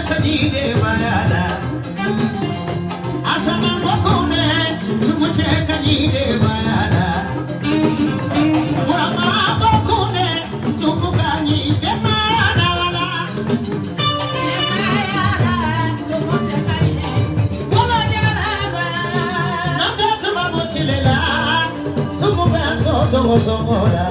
Tumucheka bayana. Asama wakone. Tumucheka bayana. Murama wakone. Tumuka bayana wala. Tumucheka wala jana bayana. Nanda tumamuchilela. Tumuka somola.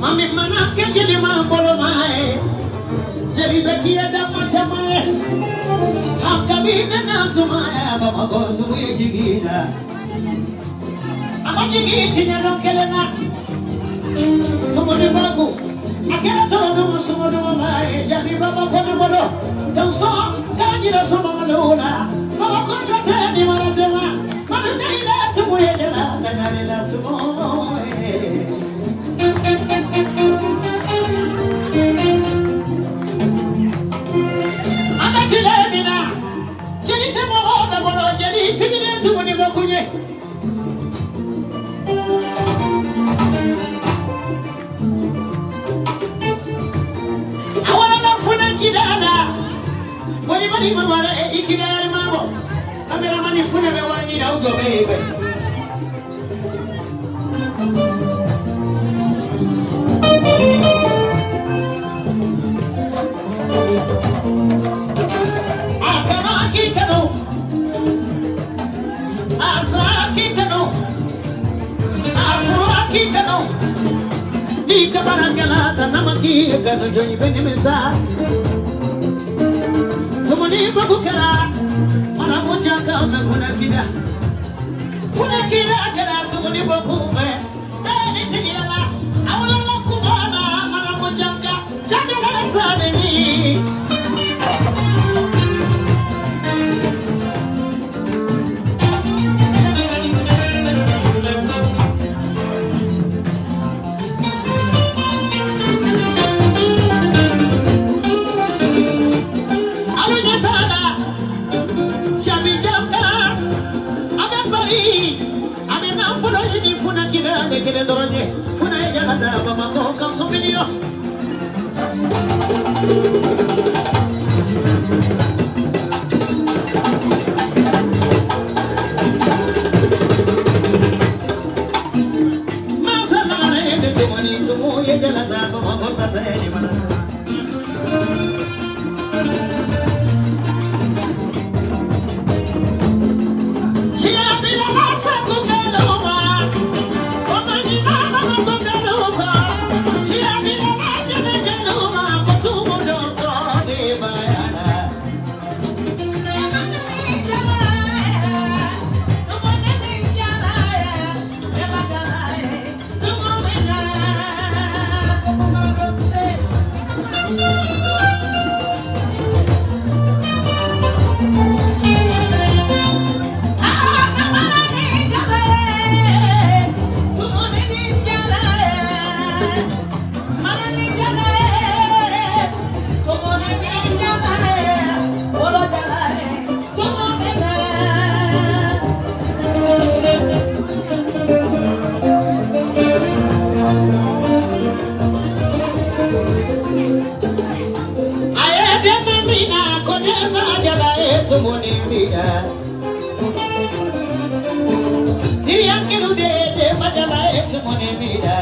Mami mana kejeli mambolo mae, jeli bekia dama chamae, hakabine na tumae, baba go tuwe jigida, ama jigiti nyano kelena, tumone baku, akela todo musumodo mae, jeli baba kona modo, danso kanjira sama malula, baba kosa ni maratema, manungaila tumuye jela, tangarila tumoe. Lemina, jeli temo na bono jeli tigire tumo ni bokunye. Awala la funa kidala, bali mawara ikidala mabo. Kamera mani funa be wani na ujo bebe. Ika barangala namaki gano joni benimesa tumuni bakukara mana mojaka me funa kida kara tumuni bakume tani tigila awala la kubana mana mojaka chakala sadeni Kile doronye funa ejana da mama ko kan so video masala na ende tumani tumu ejana da mama ko sa da ni mana tumoni vida. Dia kiru de majala tumoni vida.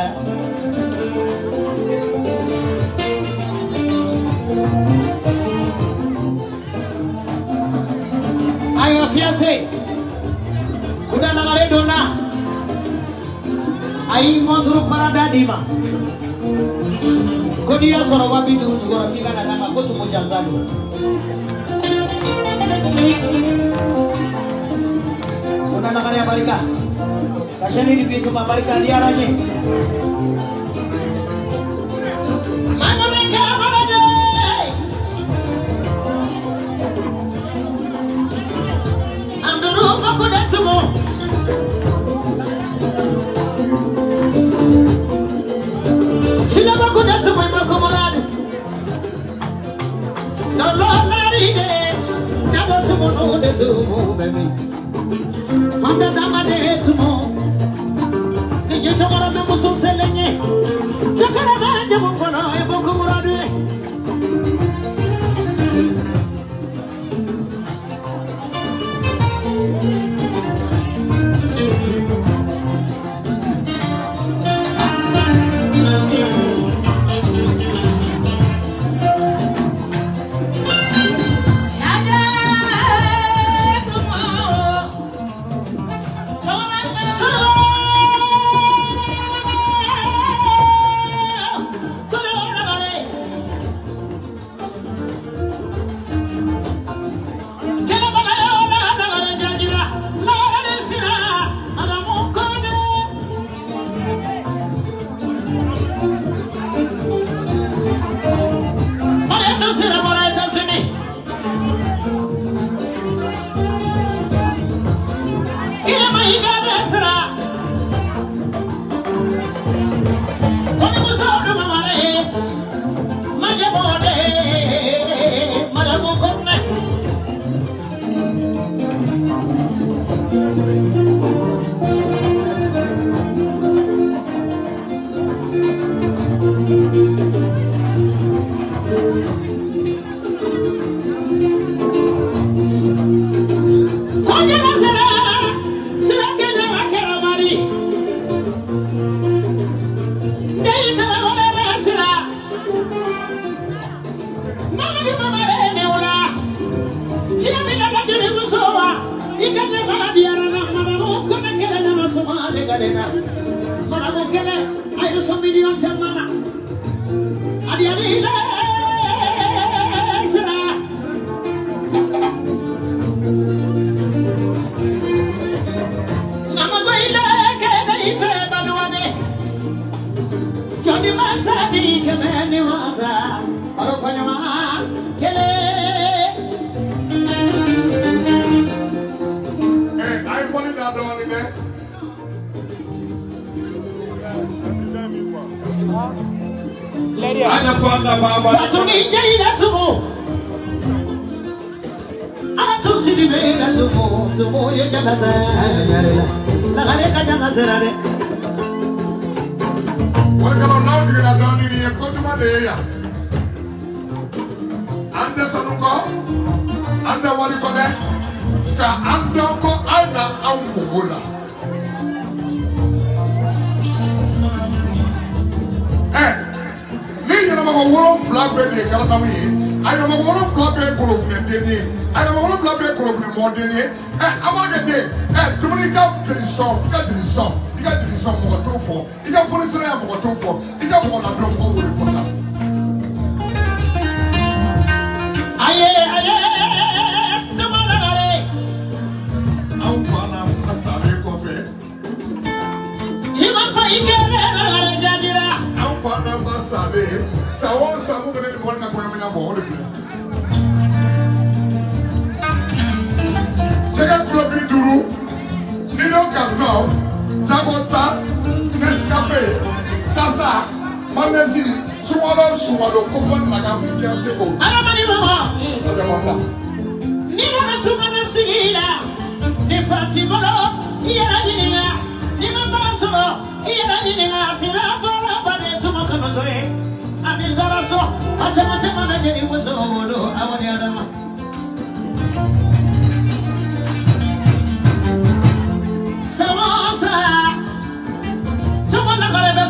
Ayo fiancé. Kuda nagare dona. Ayi monduru parada dima. Kodi ya soro wapi tu chukora kika na nama kotu mojazalo. Kuda nagare ya balika. Kashani ni bitu mabalika diaranye. Mama meka balade. Anduru kuda tumo. Silaba kuda tumo makomoladu. Dalo laride. Dabo sumono de tumo baby. Fanda dama de tumo. Ninyo tomara me muso selenye. Chakara na de mo fono e boko muradu.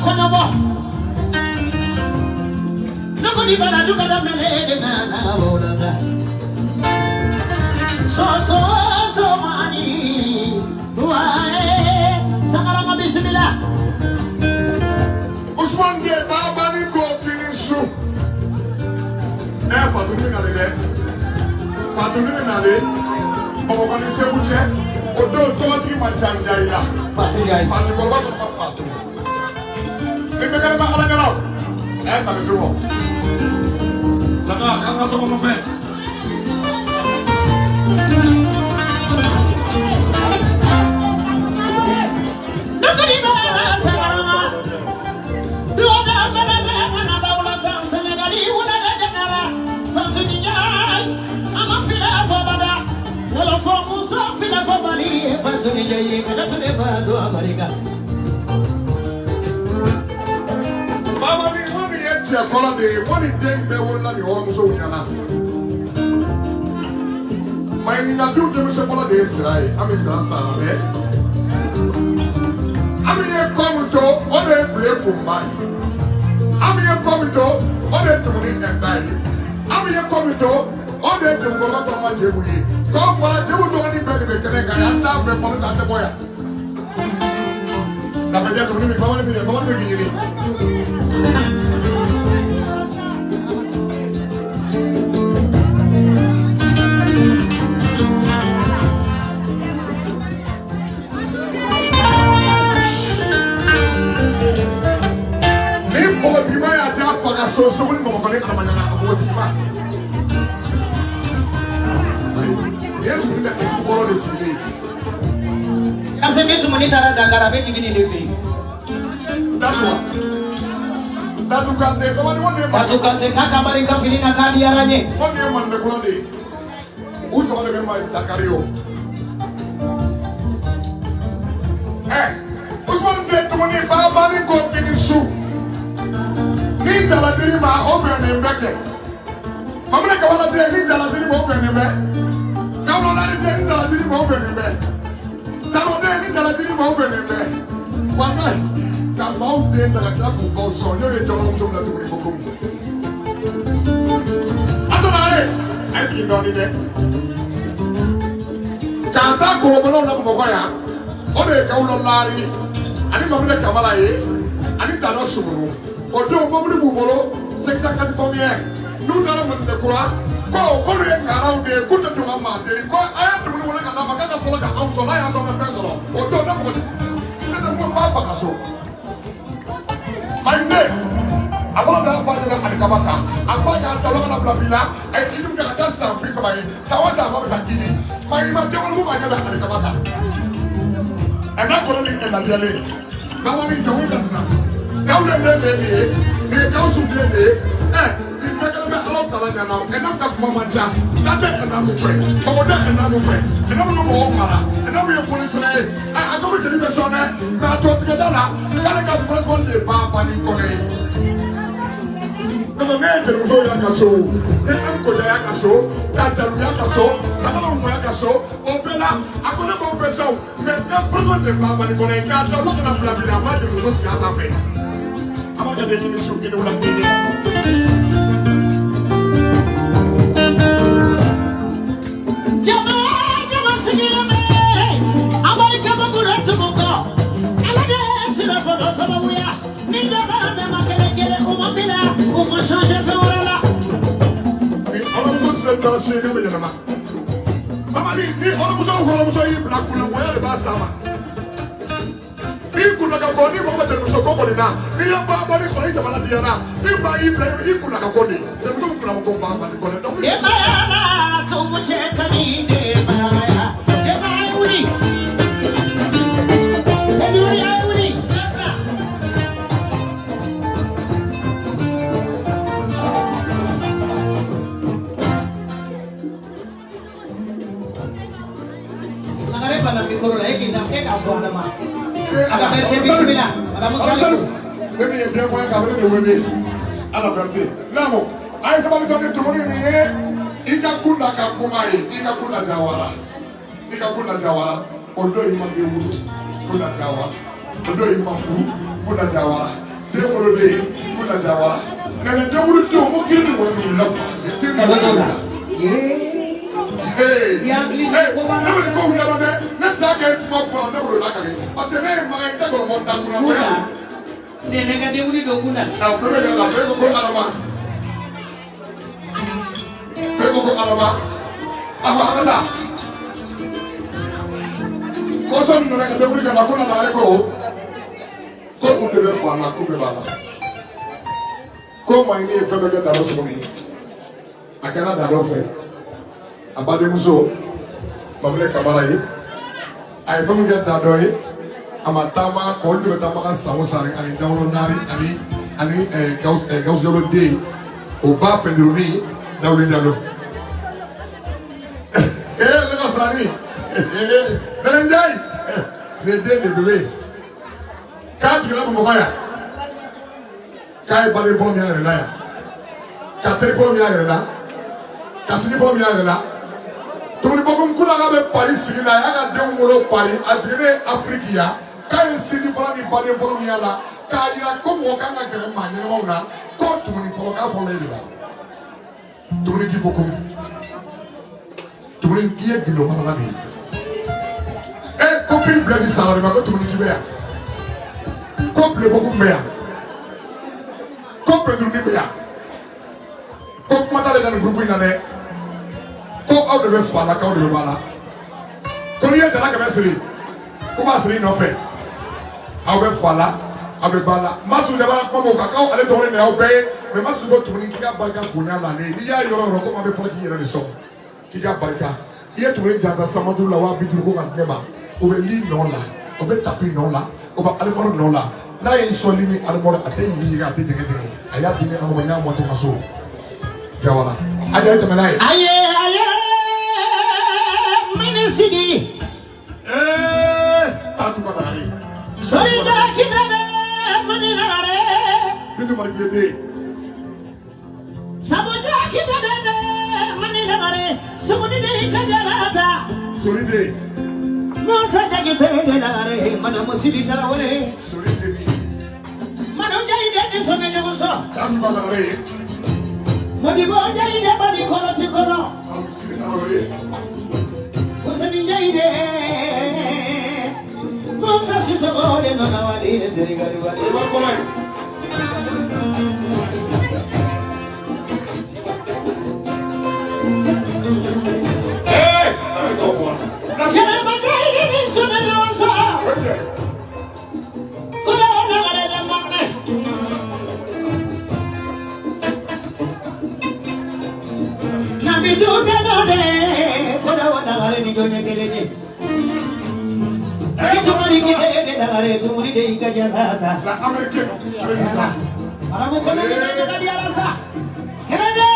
konobo noko di bana duka da mele na na wona so mani wae sangara ma bismillah Usman de baba ni ko kinisu fatumi na le baba bani se buche odo to ti ma janjaila fatu ko ba fatu ni be kare ma ala gara ta be tuwo saka ka so mo fe nokoni ba sangara doda bala na ba wala tan senegali wala da janara fatu ni jay ama fila fo bada wala fo musa fila fo bali fatu ni jay ka to ne ba to america baba ni woni yeti akola de woni dembe wala ni homo so nyana mai ni na du de se kola de Israel ami sara sara be ami ye komto o de ble kumbai ami ye komto o de tumuni ndai ami ye komto o de tumgo to ma jebu yi ko fara jebu to ni be kene ga ya ta be fo ta te boya da be je tumuni baba ni gini so when mo bale kana manyana aboti ma ye tu nda ko ro de sile ase metu monitara dangara beti gini lefe datu kante ko wani woni datu kante kaka bari ka filina kadi yaranye woni man de ko de uso wala be ma dakario usman de to moni baba ni ko kini su ni jala diri ma open ne mbeke mamna ka wala de ni jala diri ma open ne mbe ka wala la de ni jala diri ma open ne mbe ta no de ni jala diri ma open ne mbe wallahi ka ma o de ta ka ko ko so yo ye to mo so na to ni ko ko atona re ai ti ndo ni de ka ta ko mo no na ko ko ya o de ka ulo lari ani mamna ka wala ye ani ta no sumunu odo mobili bubolo 684 nu dara mun de kura ko re ngara ude ko to duma ma de ko aya to mun wala ka da maka ko ka am so na ya so me fresoro odo na ko de mo ba fa kaso mande abala da ba jara ani kabaka abba ja ta lo na blabila ai ilim ka ta sa fi sa bai sa wa sa ba ta gidi mai ma de wala mu ba jara ani kabaka ana ko ni en la diale ba wa ni do na kawle de ni kawsu de ni makala me ala tala nyana enam ka kuma manja tate enam fe oboda enam fe enam no mo mara enam ye police na a ko jeli be so na to tige dala kala ka police de ba ni ko ne no me de so ya ka so enam ko ya ka so ta taru ya ka so ta mo ya ka so opela akona mo pe so me na police de ba ni ko ne ka to lo na bla bla ma de so si asa fe amaka de ni so ke de wala ke Mama ni muso yi bila kuna moya de ba sama ni kuna ka ko ni mo ba tenu so ko ko na ni ya ba ba ni so ni jamana dia na ni ba yi bila yi kuna ka ko ni tenu so kuna mo ko ba ba ni ko na de ba na to mo che ka ni de ba ya de ba uri de uri ay uri mikoro la eki afu adama ala berte bismillah ala musalimu bebe ye bien moyen ka bele webe ala berte namo ay sabali to ni tumuri ni ye ika kunda ka kuma ye ika kunda jawara odo yi ma be wulu kunda jawara odo yi ma fu kunda jawara wolo de ko la jawara nana de wolo de mo kiri wolo de la fa c'est tout ma la ya glisse ko bana ko ya bana na ta ke mo ko na wolo la ka ke parce que ne ma ta ko mo ta ko na ko ne ne ga de wuli do kuna na ko me la ko alama ko alama afa ala ko son no ga de wuli ga ko na la ko ko de fa na ko be bala ko ma ni e fe be ga daro so mi akana daro fe abade muso mamle kamara yi ay fe mu ga dado yi amatama ko de tama ka sawo sare ani dawlo nari ani gaus dawlo de o ba pendruni dawlo dalo le ka frani berenjay le de bebe ka ti la mo baya ka e bale fo mi ara na ya ka tere fo mi ara na ka sini fo mi ara na tumuni bokum kula ga be Paris sigi na ya ga de ngolo Paris ajire Afrikia ka e sigi fo ni bale fo mi ala ka ira ko mo ka ga gere ma nyere mo na ko tumuni fo ka fo le ira tumuni ki bokum tumuni ki e bilo ma na bi e ko fi bladi salari ma ko tumuni ki be ya couple beaucoup meilleur couple du meilleur ko mata le dan groupe ina ne ko aw de be fala ka aw de be bala ko ni e tala ka be siri ko ba siri no fe aw be fala aw be bala masu de bala ko mo ka ka ale to ne aw be me masu go tumuni ki ga barka kunya la ne ni ya yoro ro ko ma be fala ki yere de so ki ga barka iye tumuni janza samatu la wa bidu ko kan tema o be li non la o be tapi non la o ba almoro non la na yi soli ni almoro ate yi ga ate dege dege aya bi ni amo nya mo te maso jawala aja ite menai aye mini sidi tatu ba dali sori ja kitane mani lagare bindu mar gede sabu ja kitane mani lagare sumuni de kajalata sori de Musa jagite de lagare mana musidi tarawale sori de ni mano jaide de so me joso tatu ba dali modi bo jaide badi kono ti kono am siri tarawale usani jaide Musa siso de no na wali zeri gari wali ba ko lai ay ko fo Jama jaide de so me joso kono na wala la mamme Nabi du de no de kono na wala ni jonye keleje Tumuri kide dare tumuri de ikajalata la américaine président aramu kono de ngadi arasa kede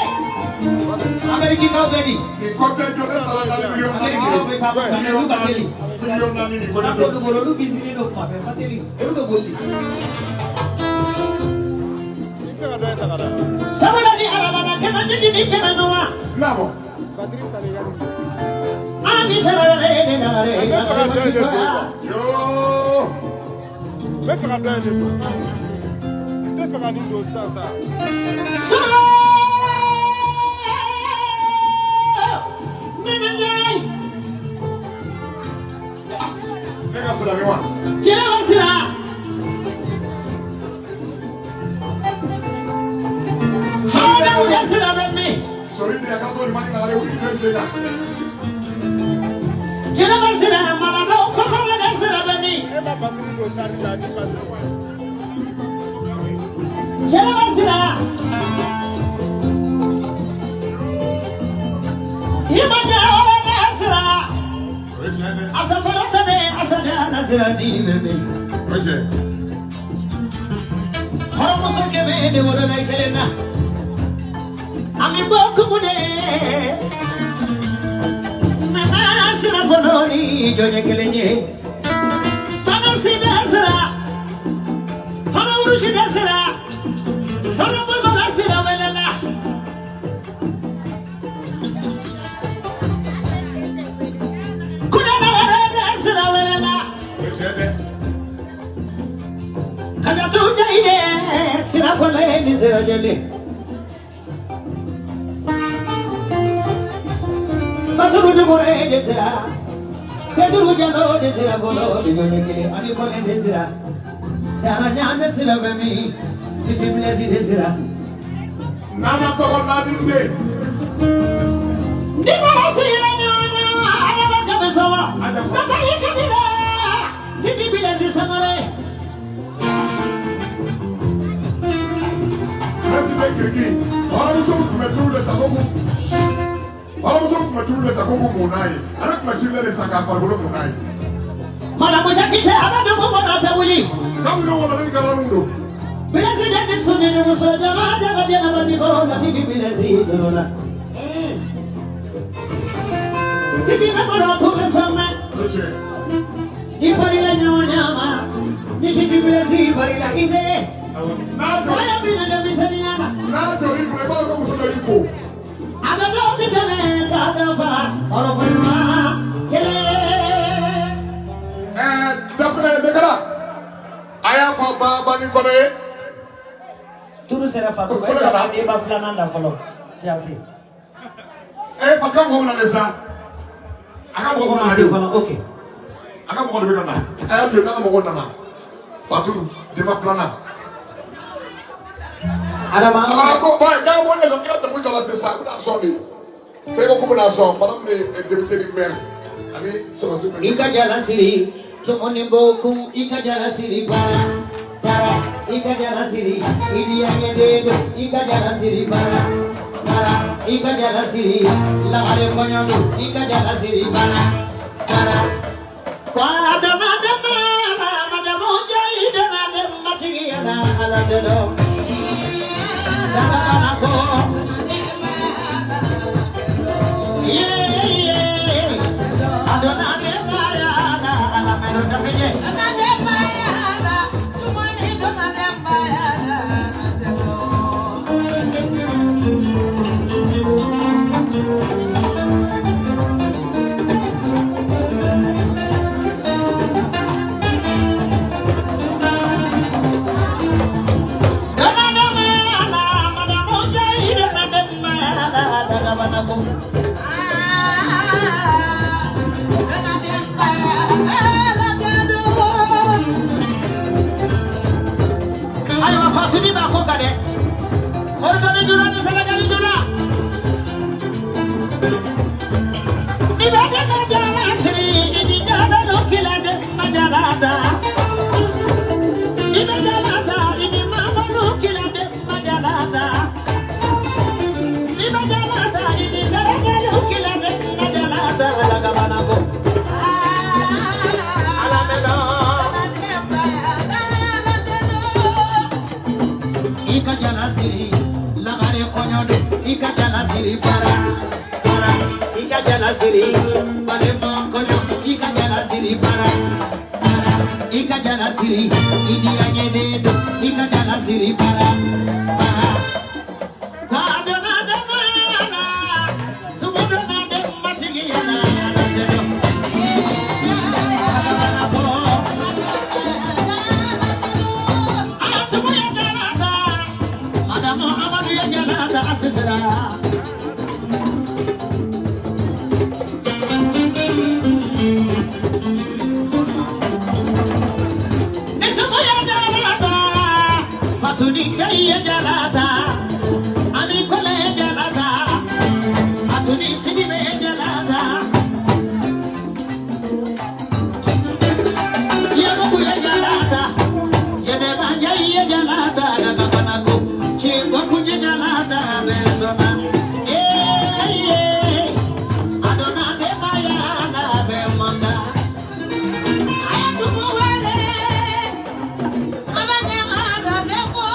Ameriki ka bedi ni côté de la million Ameriki ka be ka ka ne lu ka teli million na ni ko na ko du goro lu bizini do ka be ka teli e do golli sabala ni arabana ke manji ni ke noa nabo ami tarare de dare yo me fera dele te fera ni do ça Nana Njai nega sira ni wa Jira basira Hana uya sira bemmi sori de ka to mani na re wi de sena Jira basira mala do fa hala da sira bemmi e ma ba ni do ça ni la di pas Jira basira Yima jawara da sira Asafara tabe asada na sira di bemmi oje Hara muso kebe de wala na kelena Ami boku mude Nana sira fonori jonye kelenye Bana sida sira Fana urushi da sira Fana bozo da sira welela Kuna na wara da sira welela oje de Kaga tu jaide desira jeli. Baturu dugure desira. Peduru jalo desira bolo dijone kele ani kole desira. Dara nyam desira bemi. Fifi blesi desira. Nana to na dinde. Dima desira nyanya ana bakabesawa. Bakari kabila. Fifi blesi samare. Kiriki, wala msomo kumetule sakobu. Wala msomo kumetule sakobu munai. Ana kumashile le sakafa bolo munai. Mana moja kite abado ko bona tabuli. Kamu no wala ni karamundo. Bilezi dende sunni ni musoja jaga jana bandiko na fifi bilezi tunula. Fifi maboro ko mesama. Oche. Ni parila nyama. Ni fifi bilezi parila ide. Saya bina de misaniana. Na tori mule balo ko musono info. Abado bitale kadafa orofuma kele. Dafa dekara. Aya fa baba ni kono e. Turu sera fatu ba ita de ba flana nda folo. Fiasi. Pakam ko na desa. Aka ko ko na folo okay. Aka ko ko be kana. De na mo ko na. Fatu de ba flana. Ada ma ko ba da mo ne ko ta mo ta se sa da so ni pe ko ko na so madam ne député du maire ani so so ika jala siri tumoni boku ika jala siri para ika jala siri idi yede ika jala siri para ika jala siri la ale konyondo ika jala siri para kwa dama dama madamo jai dama dama tigiyana ala dedo ika jala siri idi anyede do ika jala siri para kwa dona dama na subudo na de matigi yana dedo atumu ya jalata madamo amadu ya jalata asesera Iya jalata, ami kole jalata, atuni sini me jalata. Iya buku ya jalata, jene manja iya jalata, daga panaku, cimbo punya jalata besona. Adona de maya na bemonda. Ayatu muwale, abanya ada demo.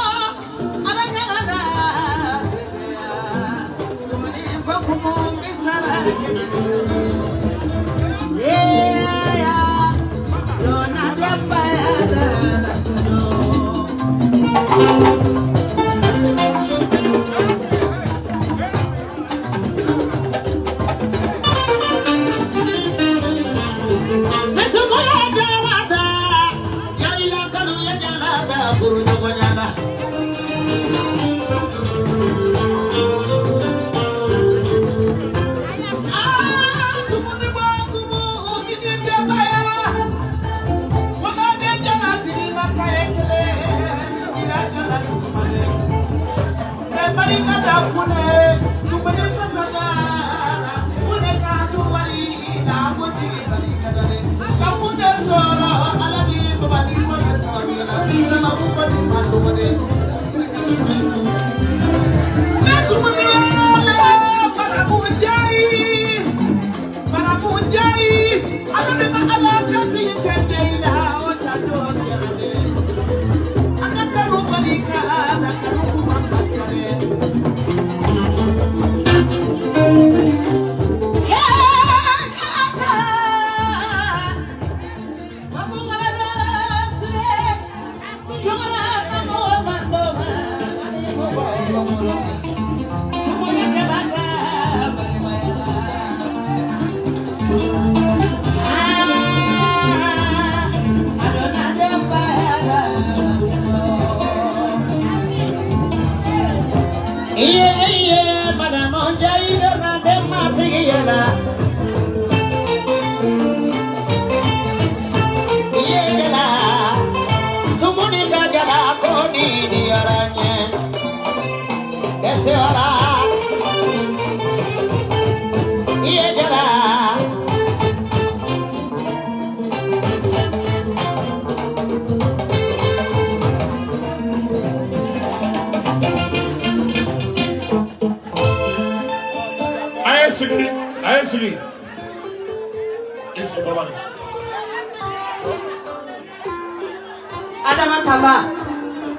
Adama Tamba,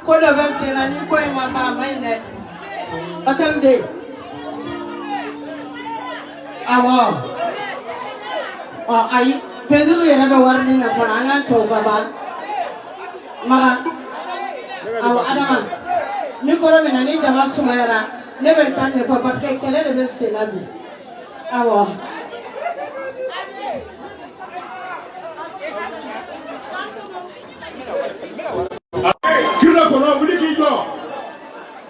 Koda Vesina, ni kwa mama maine, Batamde. Awa. Ai, Pedro ya na warning na fananga choka ba. Maka. Awa Adama. Ni koro mina ni jama sumayara. Nebe tane fa parce que kele de Vesina bi. Awa. Kila kono wuli kijo.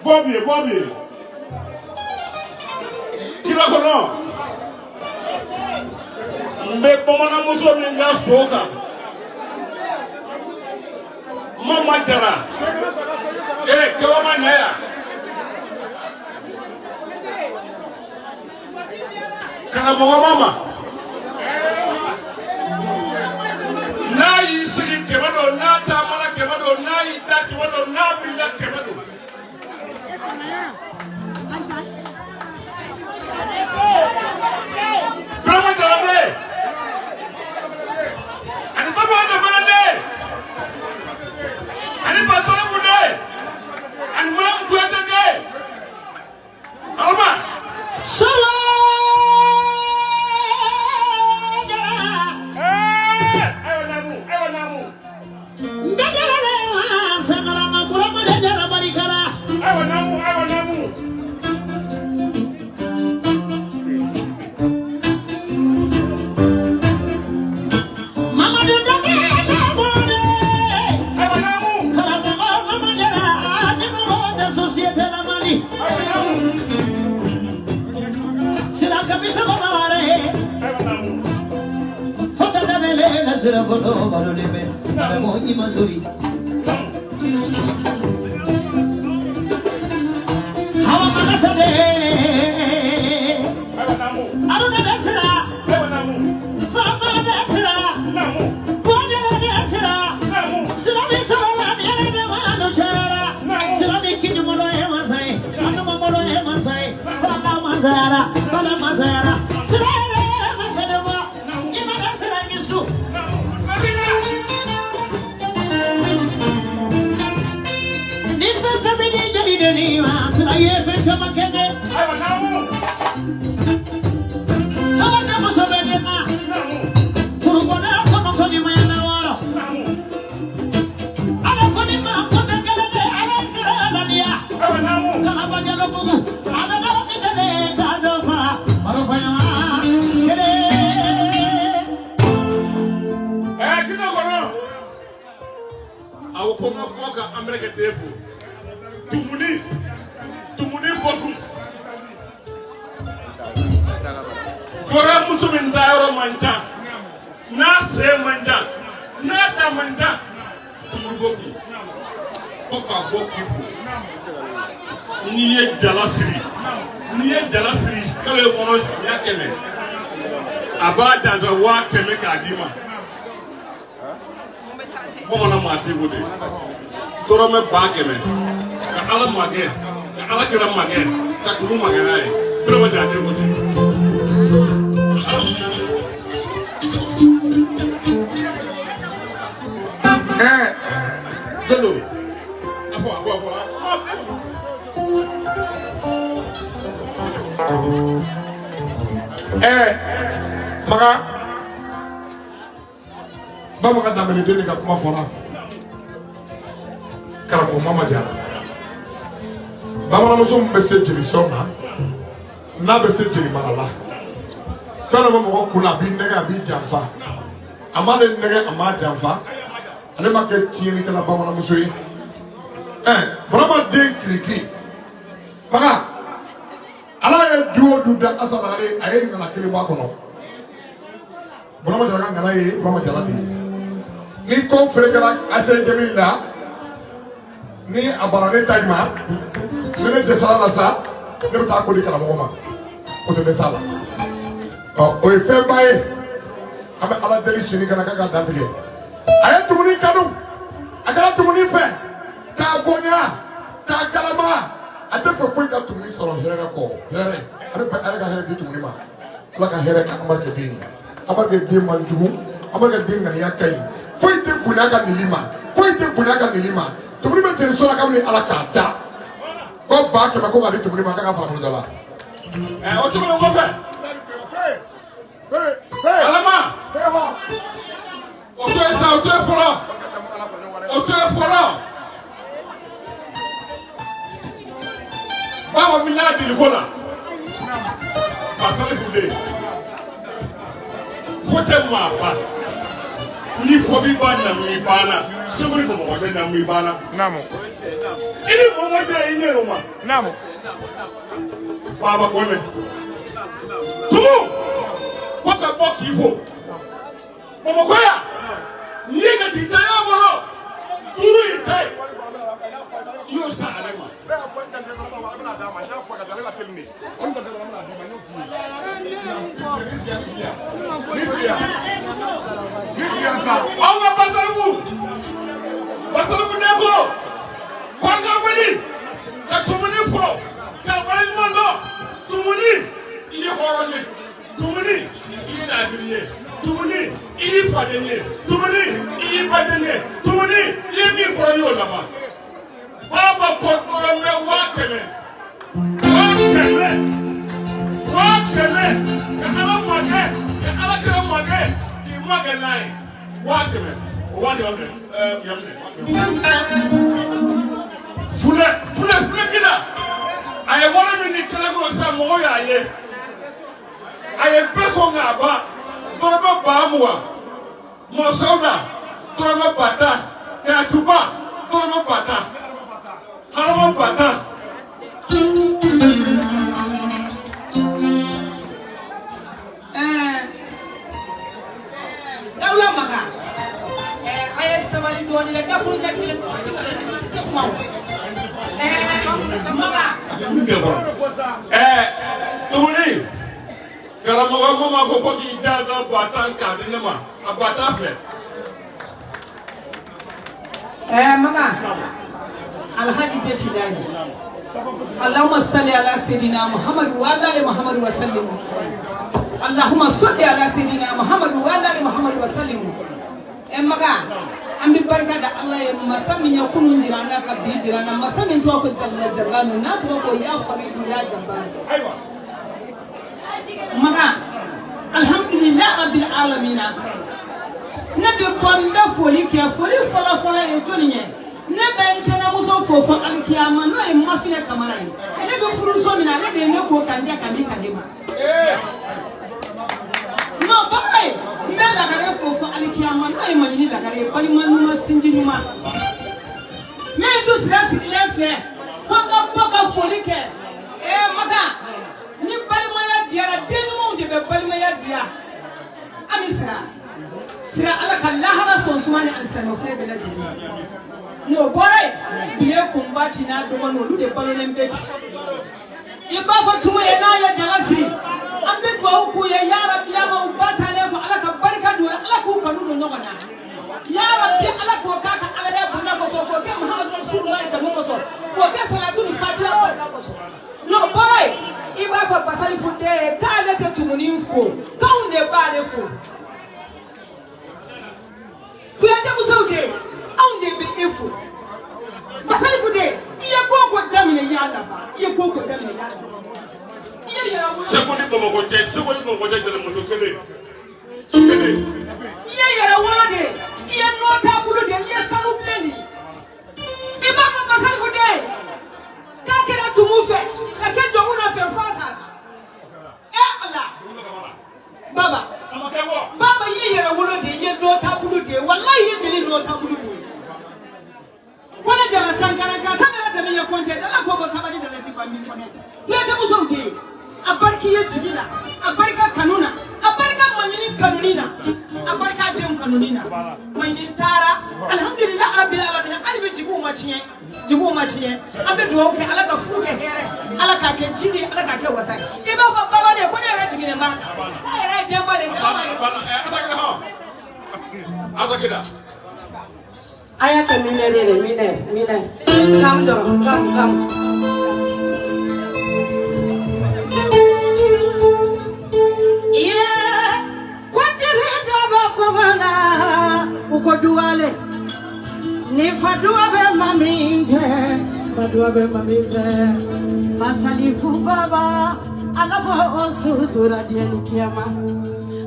Bobby. Kila kono. Mbe bomana muso minga soka. Mama jara. Kewa manaya. Kana boga mama. Na yisigi kemado na tamara kemado na ita kemado na binda kemado. Brahma jarabe. Ani baba ada balade. Ani basara bude. Ani mam kuata de. Alma. Solo. Zera foto baru lebe, ada mau imasuri. Hawa makasade, aruna dasera, fama dasera, bojara dasera, silami sorola niare demano chara, silami kini molo emasai, anu molo emasai, fala mazara, silare masadema, imana sera gisu. Ni masra ye fecha makende awa na musobele na turubona kono koni mayana waro ala koni ma kota kalade ala sira ala dia kala bajalo bugu ala na mitale kadofa marofa ya kele Kino kono awo koka America defu Tumuni bokum. Kora musumin dairo manja. Na se manja. Na ta manja. Tumuni bokum. Koka bokifu. Niye jalasiri. Niye jalasiri kale mono ya keme. Abada za wa keme ka dima. Mo na mati bode. Toro me ba keme. Ka ala mage. Ka ala kira mage. Ka tulu mage nai. Bro ma jade bode. Hello. Afo. Maga Baba ka damene deni ka kuma fora Karamo mama jara Baba na muso mbese jiri sona Na bese jiri marala Fela mama ko kula bi nega bi janfa Amane nega ama janfa Ale ma ke tieni kana baba na muso yi Brahma den kriki Maga ala ye duo du da asabare aye ngana kele ba kono Brahma jara ngana ye Brahma jara di ni ko fregara ase demilla ni abarane tajma ne de sala sa ne ta ko di kala mo ma o te sala o e fe bae abe ala deli shini kana ka dantige aye tumuni kanu akala tumuni fe ta gonya ta kalama ate fo ka tumuni soro here ko here abe pa ara ga here di tumuni ma kala ka here ka amar ke dini amar ke di manjugu amar ke dinga ya kai foi te bunaga nilima tumuni me tere sora kamni ala ka da ko ba ke ba ko ga di tumuni ma ka ka fara dala O tumuni ko fe alama o to e folo Baba miladi likola Pasale fude Fote mwa ba Ni fobi ba na mi bana Suguri mo mo na mi bana namo Ini mo mo de ine roma namo Baba kone Tumu Kwaka boki ifo Momo kwaya Niye ga titaya bolo Duru itai Yo sa alema Awa Batarabu Nebo Kwanga Wali Ka tumuni fo Ka wali mondo Tumuni Ili horone Tumuni Ili nadiriye Tumuni Ili fadenye Tumuni Ili badenye Tumuni Ili mi fo yo lama Baba kokoro me wakeme Ka ala mage Ka ala kira mage Ki mage nai Wakeme Yamne Fule kila Aye wala mini kila kwa sa mwoyo aye Aye peso nga ba Doraba baamua Mosauda Doraba bata Katuba Doraba bata Harama bata Daula maga aya sabali doni la dakul jakile mau maga Tumuni Karamoga mama ko ko ki jaza batan ka dinema abata fe maga alhaji beti dani Allahumma salli ala sayidina Muhammad wa ala ali Muhammad wa sallim Allahumma salli ala sayidina Muhammad wa ala ali Muhammad wa sallim maga ambi barka da Allah ya masami ya kunun jirana ka bi jirana masami to ko jallanu na to ko ya faridu ya jabbar maga alhamdulillah rabbil alamin nabi bonda foli ke foli fala e toniye ne ben tena muso fofo alkiyama no e mafina kamara yi ne be furu so mina ne be ne ko kanja ma no bae ne la gare fofo alkiyama no e manini la gare bali manuma sinjinuma me tu stress ile fe ko ga boka foli ke maga ni bali maya diara denu de be bali maya dia amisra sira ala kallahu rasulullah al-sallallahu alaihi wasallam no boy biye kumbati na do no lu de balo lembe ibafa tuma yana ya jalasi ambe duwa ku ya rabbi ya ma ubata le ko ala ka barka do ala ku kanu do nyogona ya rabbi ala ko kaka ala ya buna ko so ko ke muhammadu rasulullah ka ko so ko ke salatu ni fatiha barka ko so no boy ibafa basali funde ka le te tumuni fo ka unde ba le fo ku ya te musaude aunde be efo basali funde iye ko damine yalla ba iye ko damine yalla Sekondi Bamako cɛ de muso kelen. I ye yɛrɛ wolo de i ye nɔ taabolo de i ye sanu bilen de i b'a fɔ Masalifu den k'a kɛra tumu fɛ ka kɛ jɔnw na fɛ f'a sara Ala baba i ye yɛrɛ wolo de i ye nɔ taabolo de walahi i ye jeli nɔ taabolo de ko ne jara Sankara dɛmɛ ye kɔnce dala ko bɔ kabali dala ti ba min fɔ ne ye musow de abarki ye jigila abarika kanuna abarika manyini kanunina abarika dem kanunina manyini tara alhamdulillah rabbil alamin albi jigu machiye ambe duwo ke ala ka fu ke here ala ka ke jidi ala ka ke wasai e ba fa baba de ko ne ra jigine ma sai ra dem ba de jama Azakida aya ka mine kam doro kam uko duale ni fadua be maminte Masalifu baba alabo osutura dieni kiama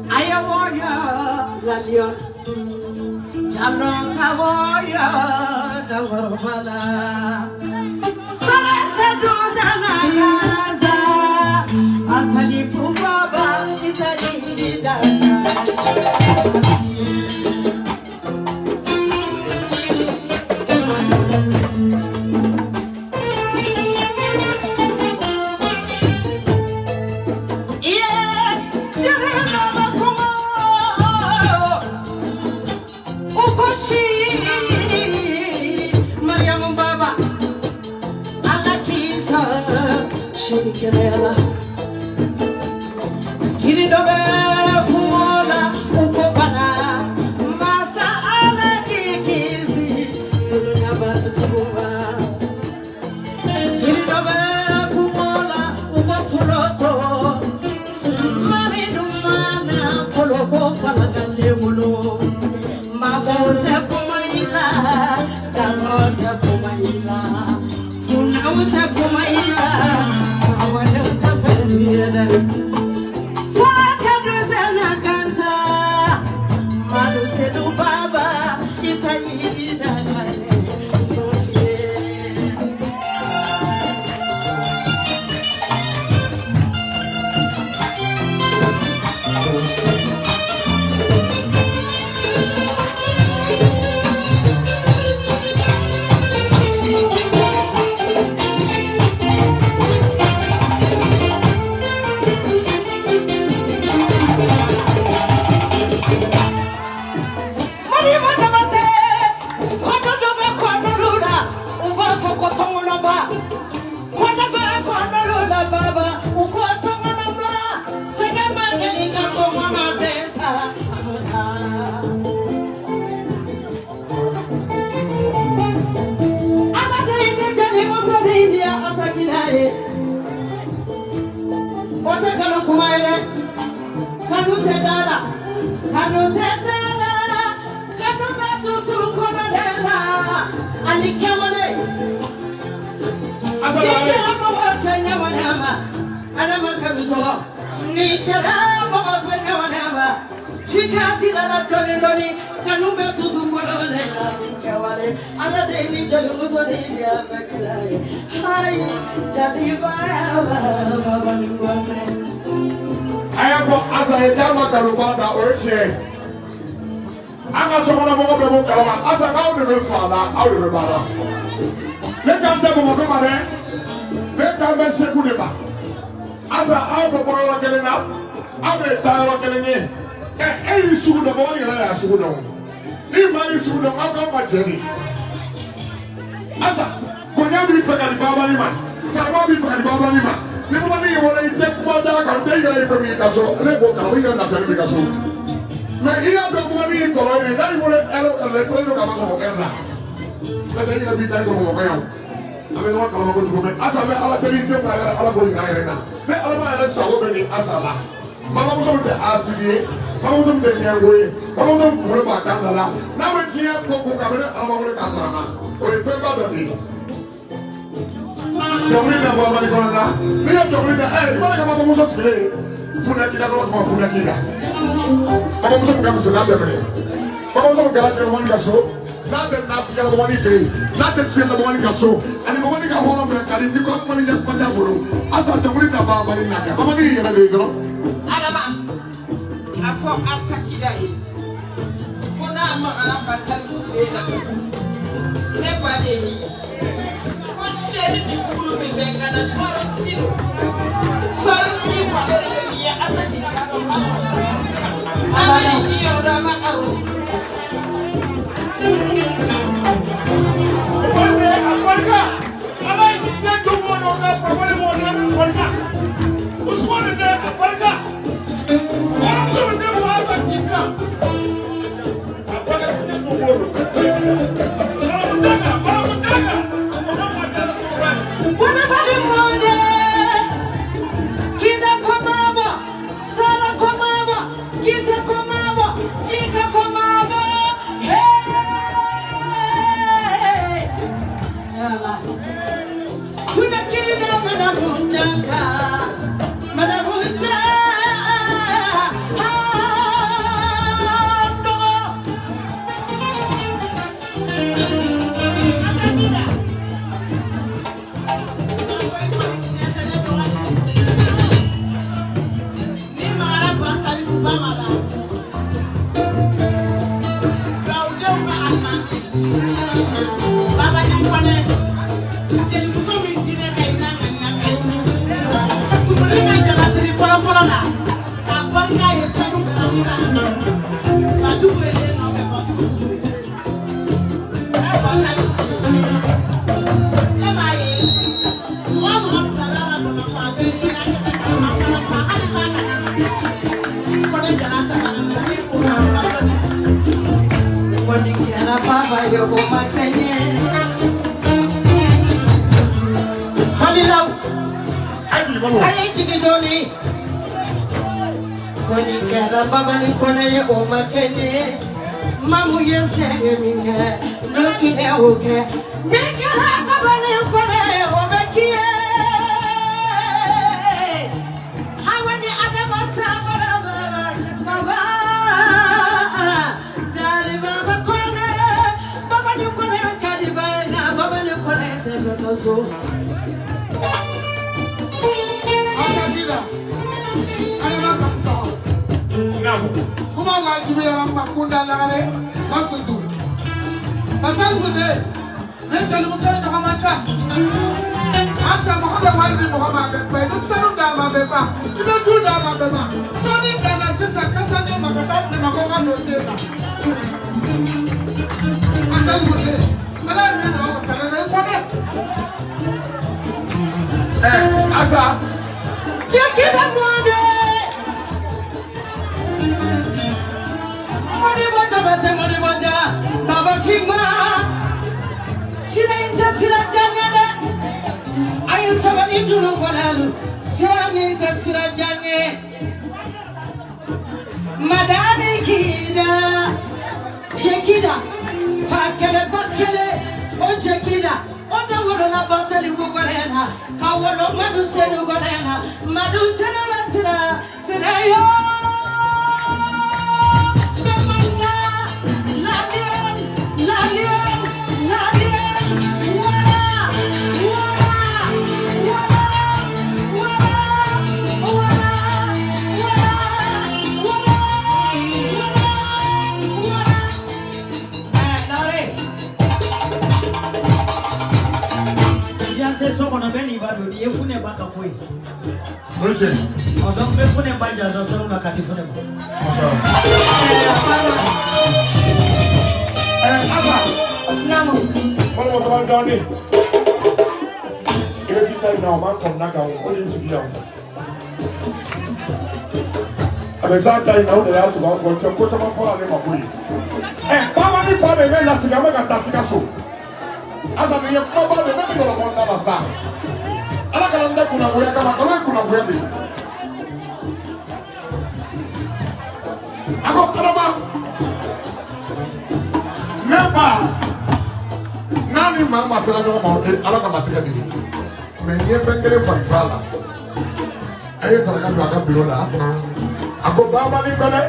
aya warrior la lion jalo ka warrior da warbala salata do dana gaza Masalifu baba itali dana Kerala, diri dobe kumola ukopana, masa ala kikizi, dunia batu tuwa. Diri dobe kumola ukofuroko, mami dumana foloko falagande mulo, mabote kumaila, jalote kumaila, funaute kumaila. Asa, konya bi fakari baba ni ma, karama bi fakari baba ni ma. ni mo ni wala ite kuma da ka te yere fe mi ka so le bo ka wi na fe mi ka so me ina do mo ni ko ni da ni wala le ko no ka ma ko erla la da ina bi ta ko mo ko yaw ame no ka ma ko ko me asa me ala te ni de ma ala ko ina ina me ala ma ala sa wo be ni asala mama mo so te asidi mama mo so te ni ngoye mama mo so mo ba ka la na we ti e ko ka me ala ma ko ka sa na o e fe ba do ni Domina baba ni kona ni ya domina ibara kama mama muso sire funa kida kama funa kida mama muso kama sire na temene mama muso kama kama wani kaso na tem na fika na wani sire na tem sire na wani kaso ani wani ka hono be kali ni ko mani ja pata bolo asa domina baba ni naka mama ni yera be dro adama afo asakida yi kona ma ala pasal sire na ne kwa de ni Sheri di kulu mi benga na shara sino fa ya asaki amani ni ora ma aru Afrika alai ya jomo no ka pamane mo na Afrika Usman de Afrika orang tu de ma ta kinga Afrika de jomo Baba ni kona ye o makene mamu ye sege minge no ti e oke mekala baba ni kona ye o makie hawani adama sabara baba jali baba ni kona kadi baba ni kona te so asabila ana kamsa kuma wajibi yaran makunda lagare masudu basangu de rechal musal no macha asa mo ga marbi mo ma be pe no sanu da ma be ba ina du da ma be ba sani kana sisa kasane makata ne makonga no tena basangu de mala me no sare ne ko de asa chekida mwande Moni boja baba fima sila inta sila jangada ayo sabani dulu falal sila inta sila jange madani kida jekida fakele bakele o jekida o dawolo la basali ko gorena kawolo madu senu gorena madu senu la sila yo Someone of any bad with the Fune Bakaway. Listen. Or don't be Fune Bajas as Saruna California. What was about Donny? time now, man, come back and all this here. At the same time now, they have to go to the coach of a boy. Eh, Baba, if I may not see a Tasika so. As a mere problem, the never going to want that sound. I like a look on a way, I come a way. I got Alaba. Never. Nani Mama said, I don't want it. I like a material. Many finger for Fala. I ain't going to be I go Baba in Bele.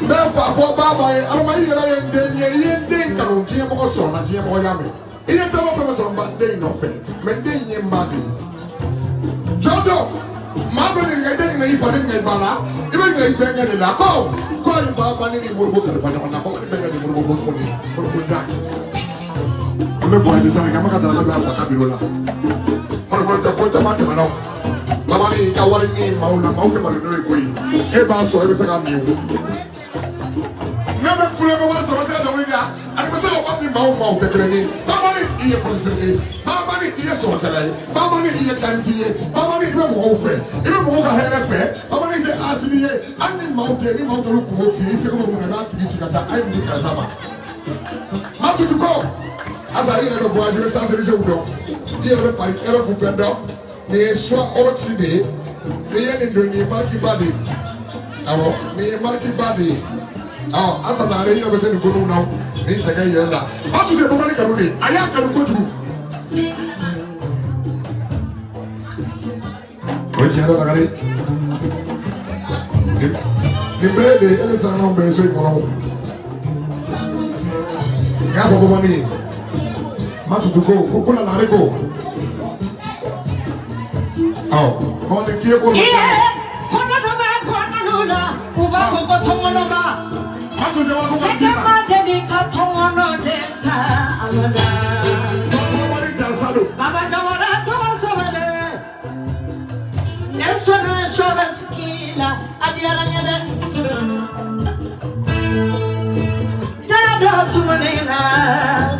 Therefore, for Baba, I'm a year and then you can't GM or son, a GM or Yami. He ain't talking about Monday, nothing. Maintain him body. Jodo, Mother in getting for the Bala, even they beg it in a call. Call Baba in the Murbook and find out about the beg of the Murbook for die. The voice is like a Macadam Sabirula. For the Potamano. Mamani, I want to name Mauna Mountain, Eba, so every second new. Never forever once I was at the window, and I was all the Mount the Granny. Mamani, here for the Mamani, here so can Mamani, here guarantee, Mamani, even more hair affair, Mamani, the Artier, and in Mountain, Mountain Rukumosi, not to get that I'm the Kazama. Master to go. As I hear the voice of the Sansa, here the fight, Error Pupendo. They saw all today. They are in the market body. Our market body. Our as an area was in the good now. They take a year now. How to the Roman Caroni? I am going to go to. Which other Magari? The baby, Elisa, no basic one. Gather money. Much to go. Who can I go? Oh, on the cable. Yeah, Kononoma, Uba Tongonoma. How to do Second Delica Tongono Denta, Baba Jamara Thomas over there. Nesona Shovaskila, Adiana. Dada Sumanina,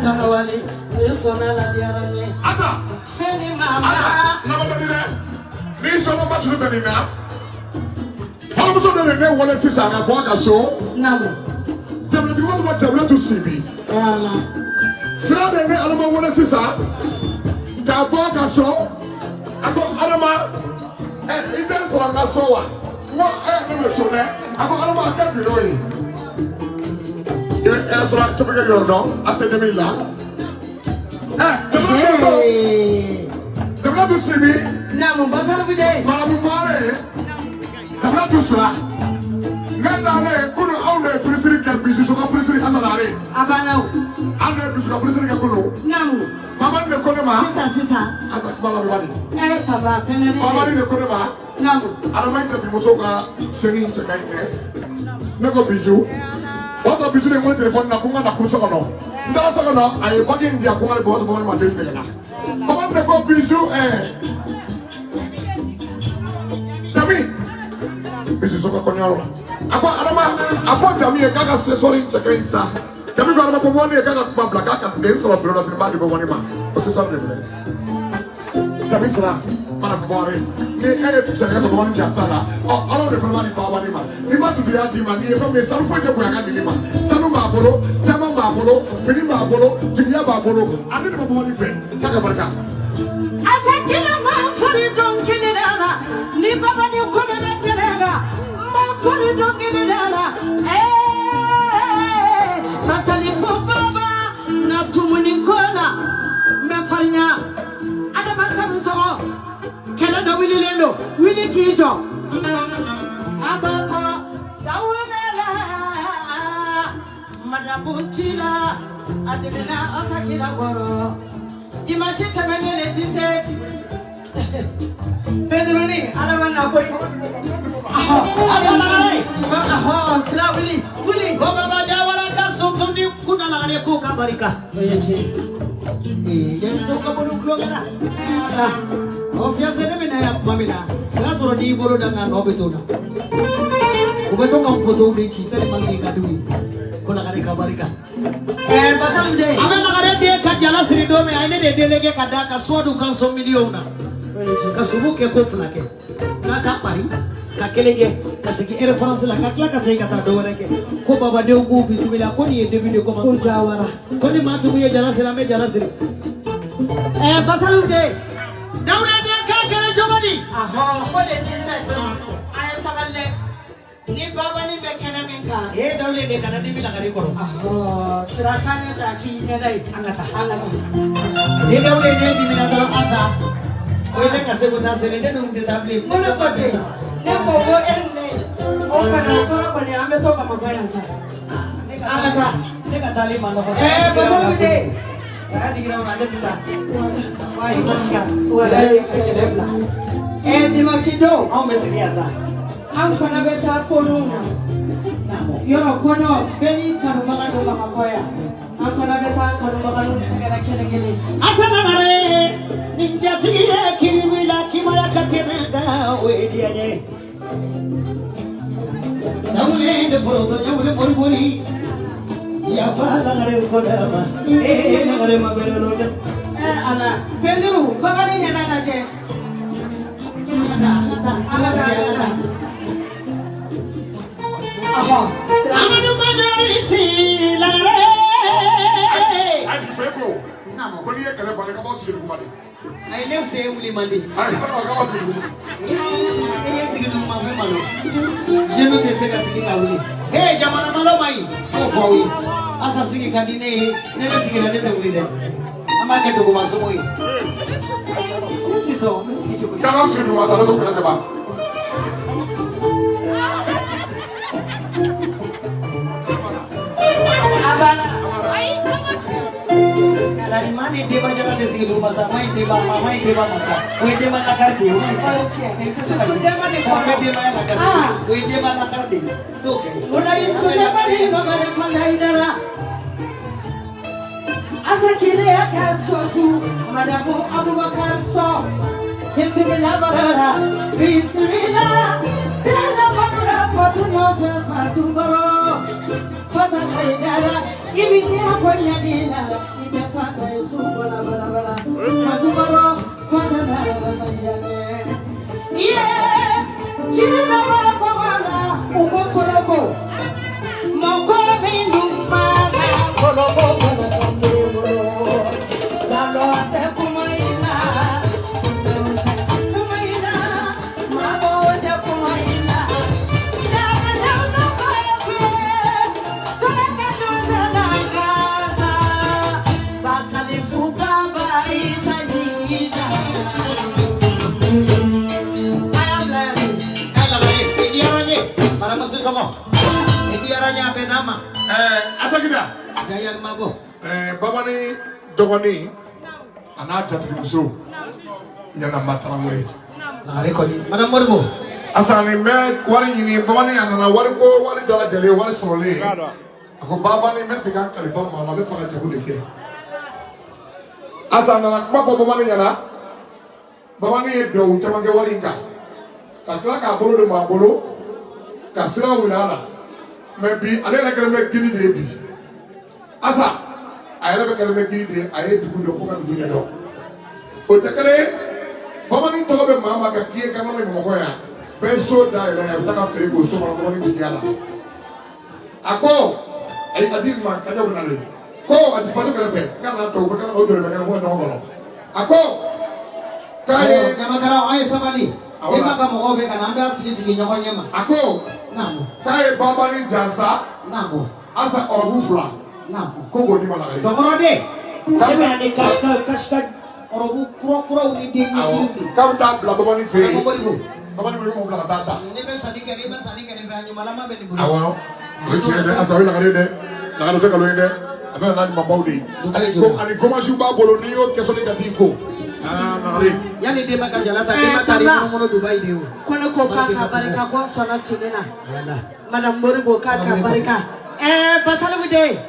Nanawali, Nesona Ladiana. Asa, Feni Mama. This one about to be now. How much of the name wanted to say a boga so? No. Tell me what tablet to see me. Friday, I don't want to say that boga so. I go Adama and it is for a so. What I never saw there. I go Adama can't be doing. That's right to begin your dog. I said to me, tablet to see me. Namu basara bide. Marabu pare. Tabla tusra. Nandale kuno aule frisiri kan bisu so frisiri azalare. Abanau. Ande bisu frisiri kan kuno. Namu. Mama ne kone ma. Sisa. Asa bala bali. Taba kenene. Mama ne kone ma. Namu. Aramai ta timoso ka seni chakai ne. Nego bisu. Wata bisu ne mo telefone na kunga na kuso kono. Ndala so kono ay bagin dia kunga bo ma del mena. Mama ne ko bisu This is what Conor. Apa Jamie Gaga sorry Chakaisa. Jamie got up one year Gaga Black and Games of Brothers in Badi Bonima. What's his other name? Tamisra, Manabori, the Edith Shanghai one Jasala, all of the Romani Babanima. He must be anti money from the San Francisco Praganima, Sanuma Bolo, Tama Babolo, Finima Bolo, Julia Babolo, and the Baboni friend, Tagabarka. I said, kill a man for the donkey, Nipapa, you couldn't make it. For the donkey, Masali for Baba, not too many corner, Mafarina, Adamaka so, Canada Willie Kito, Abba, Dawana, Madabuchila, Adivina, Osakina Goro, Dimashita Manele, Dissert, Pedroni, Adaman. Willie, go Baba Jawara, so kuna na ngani ko kabarika. Yan so ka bolu klogana. Ofia se ne na ya mamina. La soro di bolo danga no betona. Ko beto kam foto bi ci tele mangi kadui. Ko lagare ka barika Basal de. ame lagare de ka jala siri do me aine de delege ka da ka sodu kan so miliona ka subu ke ko flake ka pari ka kelege ka siki reference la ka kla ka sai ka ta do ke ko baba de ngu bismillah ko ni de video ko Ko jawara. ko ni matu mu ye jala siri ame jala siri Basal de. dawla de ka kare jogoni Aha, ko de set. Ay sagalle. Ni baba ni be kene min ka. dawle de kana di mi lagare ko Aha, sirakane ta ki ne dai. angata Angata. ni dawle de di mi na do asa o ile ka se buta se de dum de tabli Muna kote. Ne ko go enne. O kana ko ne ambe to ba magoyan sa. Angata. ne ka tali mano ko Basal de. saya dikira una de tita wah ibanika wala de chekele bla Dimashido. au mesiri asa Am fana be ta kono. namo Yoro kono beni karumaga do makakoya. Am fana be ta karumaga no segera kele kele. asana mare ninja tiye kiribila kimaya kakenega wedianye dawle de foroto nyawle mori mori ya fa lagare ko dama lagare mabere no de Ala. Fendiru bagani nyana na je. Aha. amanu majarisi lagare Aji beko. namo Ko ni ye kale ba ne ka ba sigi duguma de. ay lew se wuli mandi Ayi ka ba sigi duguma. Ini sigi dum ma me malo jenu de se ka sigi ka wuli hey jamana malo mai ko fawi asa sigi ka dine ne ne sigi na ne te wuli de ama ka dugu masomo yi siti so me sigi ko Ka ba sigi duguma sa do kala ba. Abana. ala imani de ba jara de sigi dum masa mai de ba mai de ba masa we de ma la kar de we Sude mane ko. me de ma la kar Ah. we de ma la kar de to ke Unai sude mane bagare falai dara. Asa kile akaso tu madamu Abubakar so. Bismillah barara. Bismillah. Tena barara fatuna fatu baro. Fata haidara. Ibini akonya dina. Ibe fata yesu bara bara bara. Fatu baro. Fata na yane. Yeah. China bara kwa uko foloko. Moko bindu mana foloko foloko mbolo. Jalo ate kumaina. Kumaina. Mabo ate kumaina. Jalo jalo kaya Saka doza na casa. Basali fuka baita yida. Ayamlani. ala gare idiaranye para masu somo idiaranya be nama Asagida. gayal mago Baba ni dogoni ana jatri muso. Nyana mataramwe. lagare ko ni madam morbo Asani me wari nyini baba ni anana wari ko wari dala jale wari sorole. Ako baba ni me fika kalifa ma na me faka jabu deke. Asana na kuma ko baba ni nyana. Baba ni do chamange wari nga. Kakla ka bolo de ma bolo. Ka sira wilala. Me bi ale na kere me gini de bi. Asa ayere be kere me gini de aye dugu do foka dugu do. O tekele baba ni to be mama ka kiye kama me mo ko ya. Peso da ile ya taka fere go so ma baba ni diala. Ako ay adin ma kanya wona le. Ko ati pato kere fe kana to be kana o do be kana mo no mo. Ako ayo kai kama kala ay sabali Ahora. ema kama obe kana amba sigi sigi nyoko nyema ako namo kai baba ni jansa namo asa obu fula. namo Ko go ni ma la ga. tomorode ebe ade kashka orobu kuro ni de Awo ni kam ta bla baba ni fe. Baba ni bo. Baba ni mo bla ta ta. ni be sani ke ni fa nyuma lama be ni bo Awo o chere de asa wi la ga de. La ga to ka lo de. Aba na ni ma baudi. Ani ko ma shu ba bolo ni yo keso ni ka ti ko. Ah na ri. yani de maka jalata de maka ri Tama. mono Dubai de o Kono ko kaka barika ko sona finina. yala Madam Morigo kaka barika. Basal bude.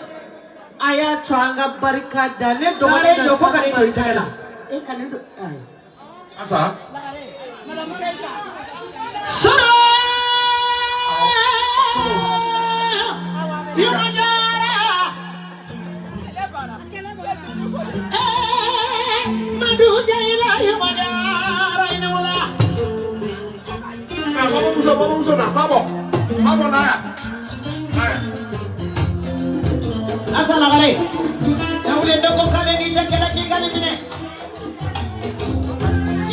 Aya chwanga barika dane do Dale, yo ko kare do itala. Kane do. Asa Sura! You know, babu sona babo naya asala gare dawle dogo kale ni jakela ki kale mine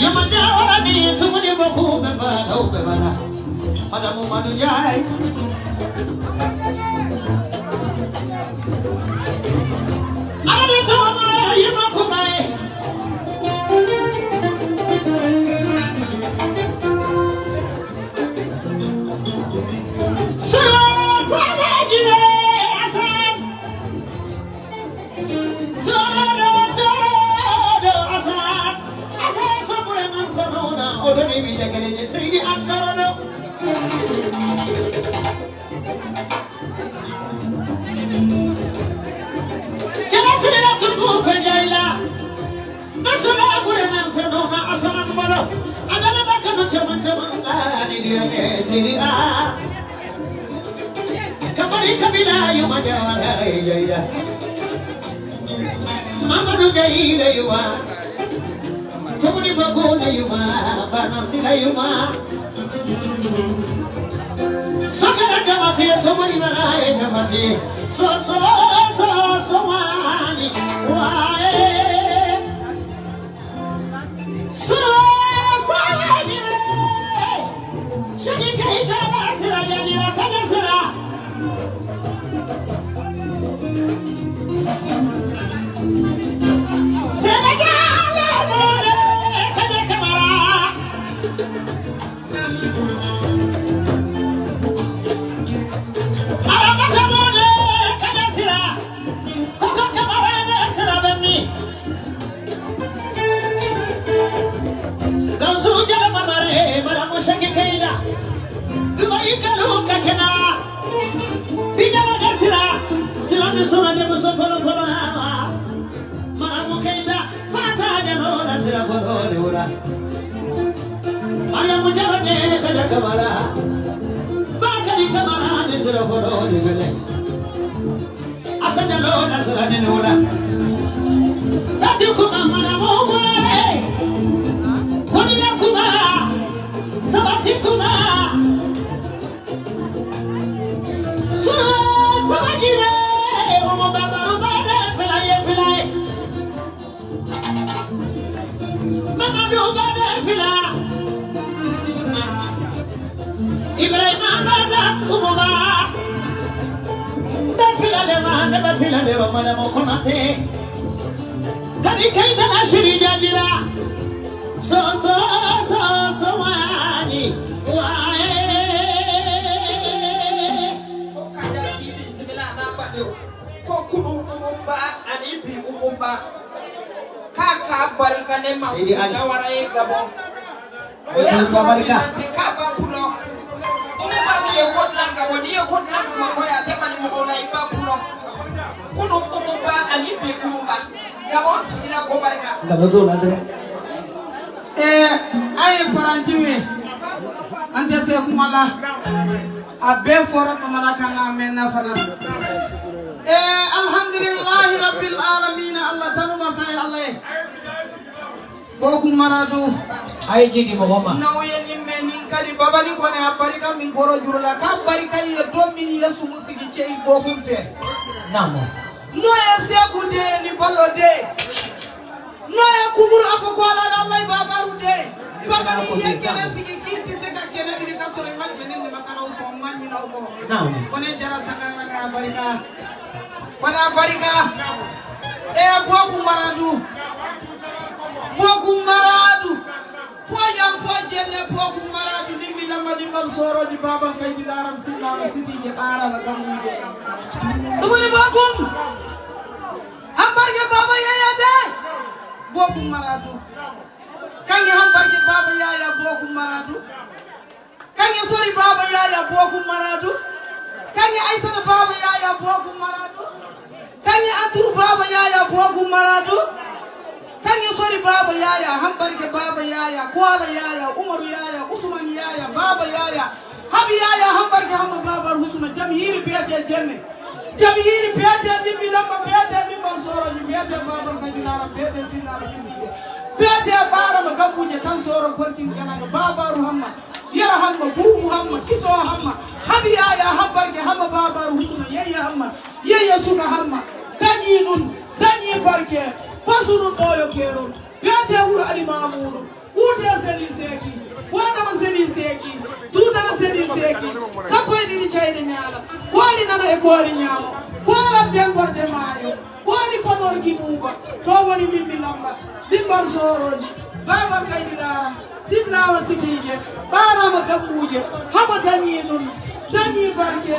yama jawara ni tumuni boku be fala o be bala madamu madu jay ale to ma yima kumai Kamari kabila yuma jawara jayda Mamadu jayda yuma Tumuni bakuna yuma Banasila yuma Sakara jamati somari ma jamati so wani wae Aye parantiwe ante se kumala abe fora pamala kana menna fana alhamdulillah rabbil alamin Allah tanu masay Allah boku maradu ay jigi mo mama nawe ni menin kali babali ko ne abarika min goro jurula ka barika ni do min yesu musigi cey boku fe namo no ese gude ni balode no ya kuburu afako ala Allah babaru de babali yekele sigi kiti se ka kene ni ka sore majene ni makana uso manni na umo namo kone jara sangara na barika wana barika boku maradu foyam fojene boku maradu dimbi lama dimbal soro di baba kay di daram sinna siti je ara la gamuje dumuni bokum hambarge baba yaya de boku maradu kangi hambarge baba yaya boku maradu kangi sori baba yaya boku maradu kangi aisana baba yaya boku maradu kangi aturu baba yaya boku maradu kangi sori baba yaya hambarge baba yaya kwala yaya umaru yaya usman yaya baba yaya habi yaya hambarge hamba baba husna jamhiri piyate jenne jamhiri piyate dimbi lamba piyate dimba soro ni piyate baba kadinara piyate sinna piyate bara magabuje tan soro kontin kana baba ruhamma yara hamma bubu hamma kiso hamma habi ya habbarke hamma babaru husna yeyya hamma yeyya suka hamma dañi ɗum dañi barke fasunu ɗoyo keron biyate wuro alimamuɗo wuute seni seeki wonama seni seeki duudana seni seeki sappo e ɗiɗi ceyɗe ñaala kooli nana e goori ñaamo koolat dengorde maayo kooli fanorki ɓuuba to woni mimmi lamba limbar soroji babal kayɗiɗaram sinnawa sikije ɓarama gamɓuje hamo dañi ɗum dañi barke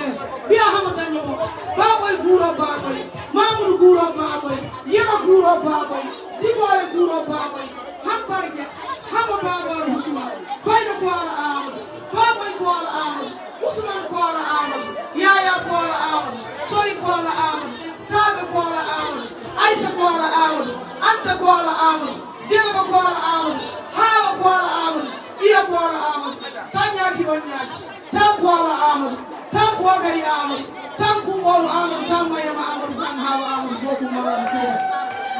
biya hamo dañi o baboy guuro baboy mamoudou guuro baboy yero guuro baboy digoye guuro baboy ham barke hamo babar husma bayno goola amadou baboy goola amadou ousmane goola amadou yaya goola amadou soyi goola amadou taɓe goola amadou aissa goola amadou anta goola amadou jelba goola amadou hawa goola amadou iya goola amadou tañaki waññaki tan goola amadou tan bogari amadou tan kumbolu amadou tan mayrama amadou tan hawa amadou bokum marade sira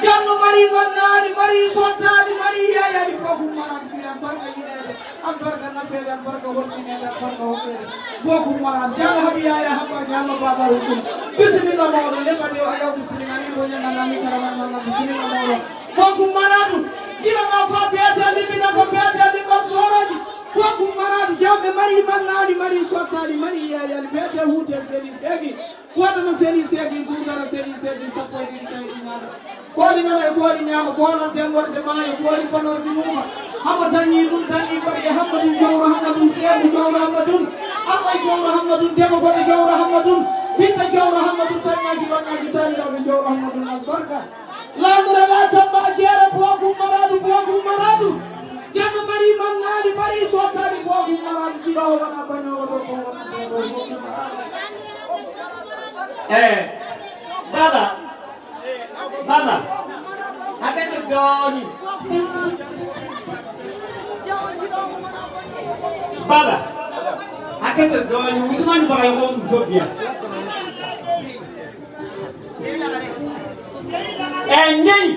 janno mari wannani mari sottani mari yayani bokum marade sira barka yiɗede an barka nafede an barka horsinede an barka hoɓɓede bokum marade janno haaɓi yaya habbarke hamma babaru tum bisimilla moɗo ndeɓaɗi o ayaw bisimilla ni bo ñannanami taramanama bisimilla moɗo bokum maradu ƴirana fa beyata limbina ko beyata limban soroji bokum maradu jamɓe mari mannani mari sottani mari yayani beyate huute seni seegi wodano seni seegi dudara seni seegi sappo e ɗiɗi cayɗi ñaama kooli nana e goori ñaama koolon tengorde maayo goori fanordi muma hamo dañi ɗum dañi barke hammadum jowro hammadum seegu jowro hammadum allah jowro hammadum demo goɗo jowro hammadum ɓiɗɗo jowro hammadum tañaji wañaji taniraɓe jowro hammadum albarka landura la tamba jeera bokum maradu janno mari mannani mari sottani bokum maradu jiɗowo wona bañowo ɗo ko wona bokum maradu baba akete doni baba akete doni usman bara ko mtobia nei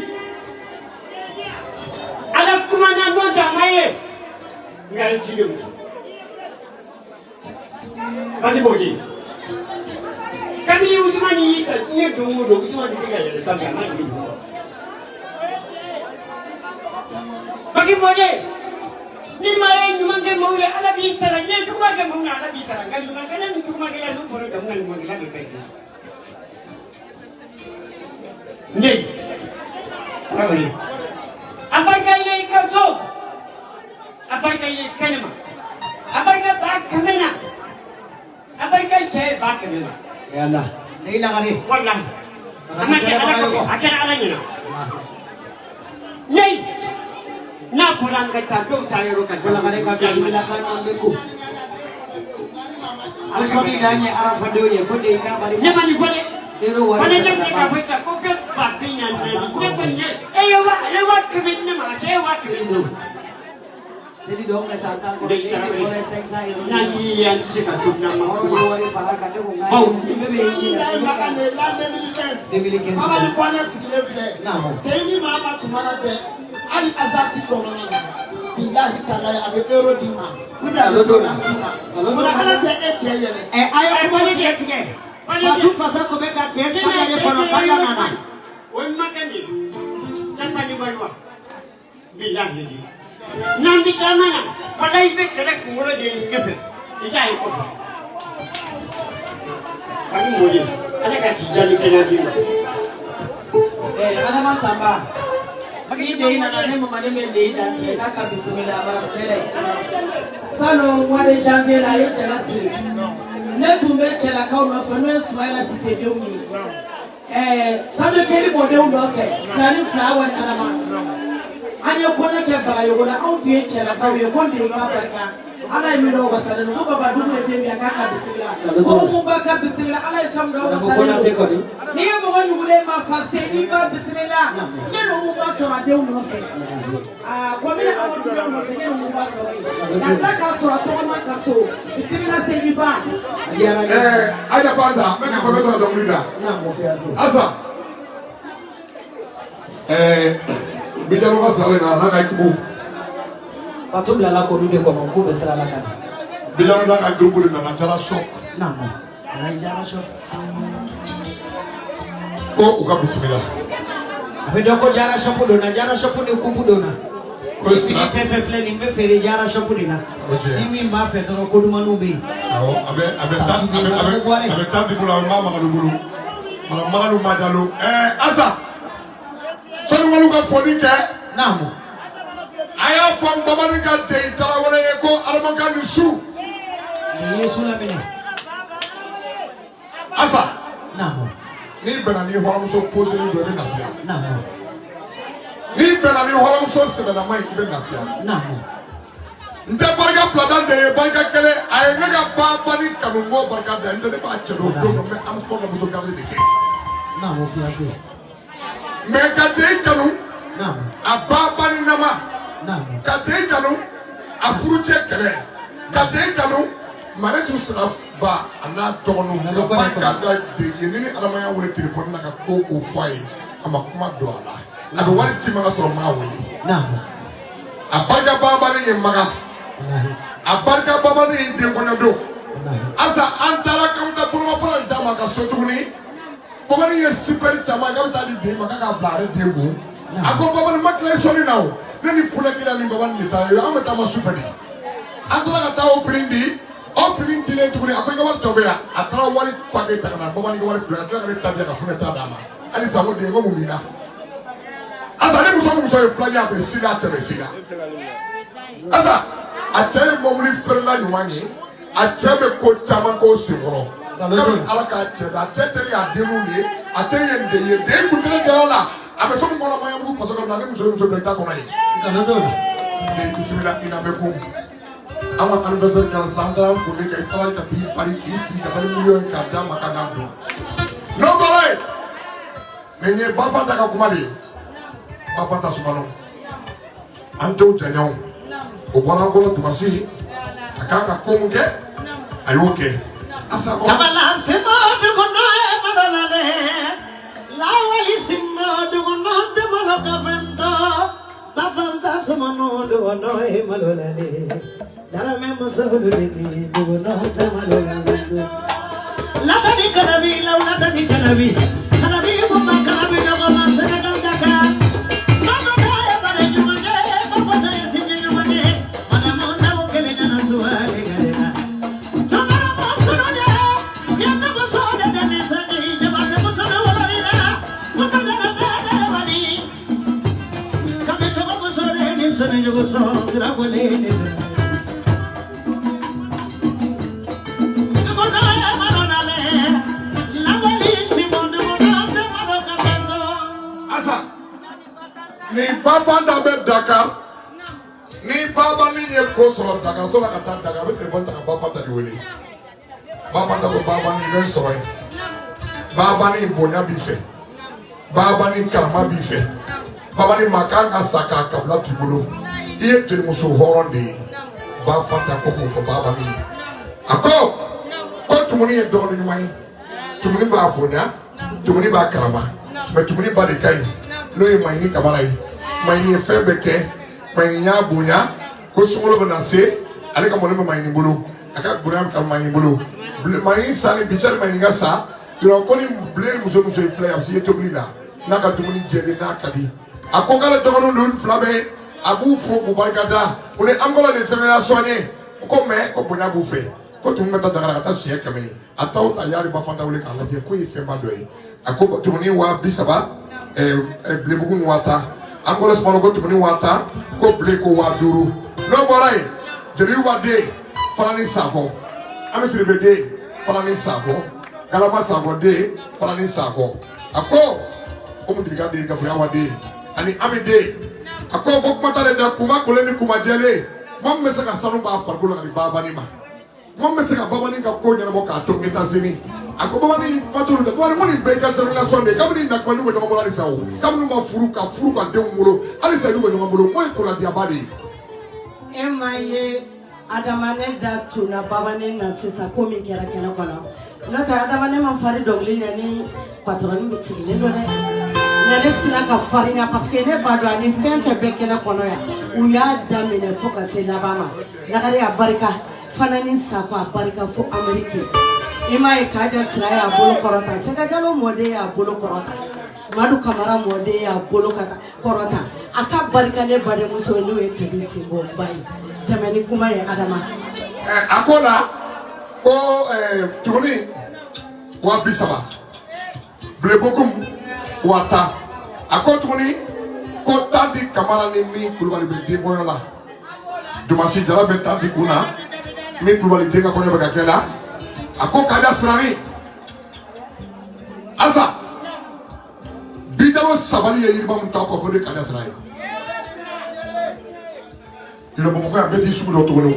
ala kuma na no da maye ngal chidum badi bodi kami usman yi ta ne dungu do usman diga ya sabya na di bagi bodi ni maye numange mawre ala bi sara ne kuma ga mun ala bi sara ngal mun kana ni kuma ga nu boro ga mun mun la be pe nei rawli abarga ye kazo abarga ye kanema abarga ba kamena abarga ke ba kamena ya allah leila gari wallahi amma ke ala ko akira ala ni nei na puran ka ta do tayro ka dala gari ka bismillah kan ambeku alsoni danye arafa doye ko de ka bari nyamani fode wana nyamni ka pesa ko be bakinya nyamni ewa kebetna ma ke wa sindo sedi dong na tata ko de fore sexa nani yan sika tubna ma ko wari fala ka de ko ngai be be yi na maka ne la 2015 mama ni kwana sikile vile teni mama tumana be ali azati ko no na billahi taala abe euro dima kuna kuna ala te yele ayo ko tie Fatu fasa ko be ka te ka ne kono kala nana won makande sapani barwa billahi ni nandi kana palai be kala kumuro de ngebe idai ko ani modi ala ka ci jali kana di ana man tamba bagi de ina na ne mama ne me de da ke ka bismillah barakatuh salo ware janvier la yo de la siri ne tumbe chela ka no fe no Ismaila sise deumi sabe keri bode u no fe sani flower ni anama anya kona ke baga yogo na au tie chela ka we konde ka barka ala mi do ba tare no baba du re dem ya ka bismillah ko mu ba ka bismillah ala sam do ba tare ni mo woni mule ma faste ni ba bismillah ne no mu ba so ra de u no fe ko mi na amadu de u no fe ne no mu ba so ra na ka so ra to ma ka to bismillah se ni ba aja kwanza mimi kwa mtu anamulinda asa bijana kwa sala na naka ikibu fatubla lako dude kwa mkuu besala la kana Biar nak agak grup na jara shop. Namo. Nai jara shop. Ko uka bismillah. Ape doko jara shop do na jara shop ni kumpu do na. Ko Ini fefe fle ni me fere jara shop ni na. Ini ma fe do ko duma no be. Awo abe tan di bula mama ka bulu. Mala malu majalu. Asa. Sonu malu ka foni ke? Namo. Aya pon baba ni ka de tara wala e ko alama ni su. Ni Yesu la bene. Asa. Namo. Ni bena ni horam so pose ni do be nafia. Namo. Ni bena ni horam so se bena mai be nafia. Namo. Nte barka pladan de barka kele ay nga papa ni kanungo barka de nte ba chelo do me am sport de moto garde de ke. Namo fiancé. Me ka de kanu Namo. a papa ni nama. Namo. Ka de kanu a furuche kele. Ka de kanu mare tu sraf ba ana tonu ka barka de yenini alamaya wole telephone na ka ko ko foi ama kuma do ala. Ado wari tima ka so ma wole. Namo. A barka baba ni maga. A barka baba ni de konya do. Asa antara kam ta purma pura dama ka sotuni. Baba ni super chama ga ta di de maka ka blare de go. Ako baba ni makle soni nawo. Nani fula kila ni baba ni ta yo amata ma sufadi. Antara ka ta offering le tuguni ako ga war tobe ya. Atara wari pake ta kana baba ni ga wari fula ka ta dia ka funa ta dama. Ali sa mo de go mumina. Asa ni muso e fula ya be sida tebe sida. Asa achaye mobili ferla nyumanyi achabe ko chama ko simoro kabe alaka cheda acheteri ademu ni ateri ende ye de kutere gala abe so mo na maya mu faso ka na ni muso breta ko mai Kanodo. bismillah ina be ko ama anniversaire kan sandra ko ne ka itala ka ti pari kisi ka bari million ka da makana do no gore nenye bafata ka kumari bafata sumano anto janyo o bora bora tumasi akaka komuke ayoke asa Kabala simo dugono e malolale. Lawali simo dugono te maloka vento. Bafanta sumono dugono e malolale. Dara me musolu dini dugono te maloka vento. Latani kanabi latani kanabi. Kanabi mama kanabi dogo masene kandaka. Mama kaya bare jumane baba kaya sinye jumane. Mana mona mukele jana suale galena. Tomara mosono de. Yata mosono de nisani. Jabate mosono walina. Mosono de bebe wani. Kamisa mosono de nisani jogo so sira walene. Dugono e malolale. Lawali simo dugono te maloka vento. asa ni bafanda be Dakar ni baba ni ye ko so Dakar so la ka ta Dakar be telefon ta bafanda di wele bafanda ko baba ni be so e baba ni bonya bi fe baba ni karma bi fe baba ni makanga saka kabla tibulu iye jeri muso horonde bafanda ko ko fo baba ni ako ko tumuni e do ni mai tumuni ba bonya tumuni ba karma me tumuni ba de kai no e mai ni kamarai mai ni febeke mai ni abunya ko sumolo bana se ale ka mole mai ni bulu aka buram ka mai ni bulu mai sani bichar mai ni gasa diro ko ni blé muso e fly absi to blila na ka tumuni jere na kadi akongala to no dun flabe abu fo bu barkada one angola de génération ni ko me ko bunya bu fe ko tum meta dagara ta siya kame ataw ta yari ba fanda wole kala je ko ife ma doy ako tumuni wa bisaba blé bugun wata angola smalo ko tumuni wata ko blé ko wa duru no boray jeri wa de farani sako amesire be de farani sako kalama sako de farani sako ako o mu diga de ka fura wa de ani ami de ako ko patare da kuma koleni kuma jele mom me saka sanu ba farko la baba ni ma mom me saka baba ni ka ko nyana mo ka to États-Unis ako baba ni paturu de baba ni be ka relation de kabni na kwani we no mo la sawo kabni ma furu ka de ngoro ali sa du we no mo mo ko la dia badi emaye adamane da tuna babane na sisa komi kera kera kono nota adamane man fari dogli ni patron bi tigile do de ne sina ka farinya parce que ne ba do ani fen fe be kera kono ya u ya damine foka se na bama na kare ya barika fanani sakwa barika fo Amerike ima e kaja sira ya bolo korota sega jalo mode ya bolo korota madu kamara mode ya bolo kata korota aka barika ne bare muso no e kedisi bo bai jamani kuma ya adama akola ko tuni wa bisaba blebokum wata akotuni ko tadi kamara ni mi kulubali be de moyola dumasi jara be tadi kuna mi kulubali de ko ne be kakela ako kaja sirani asa bidawo sabali ye yirba mun ta ko fode kaja sirani ilo bomo ko abeti su do to no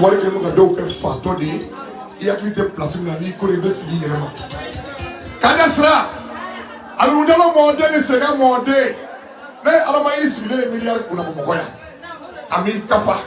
wari ke mo ga do ke fa to di iya kite place na ni ko re be sigi yerema kaja sira alu ndalo mode ni sega mode ne alama isile miliyar kuna bomo ya ami kafa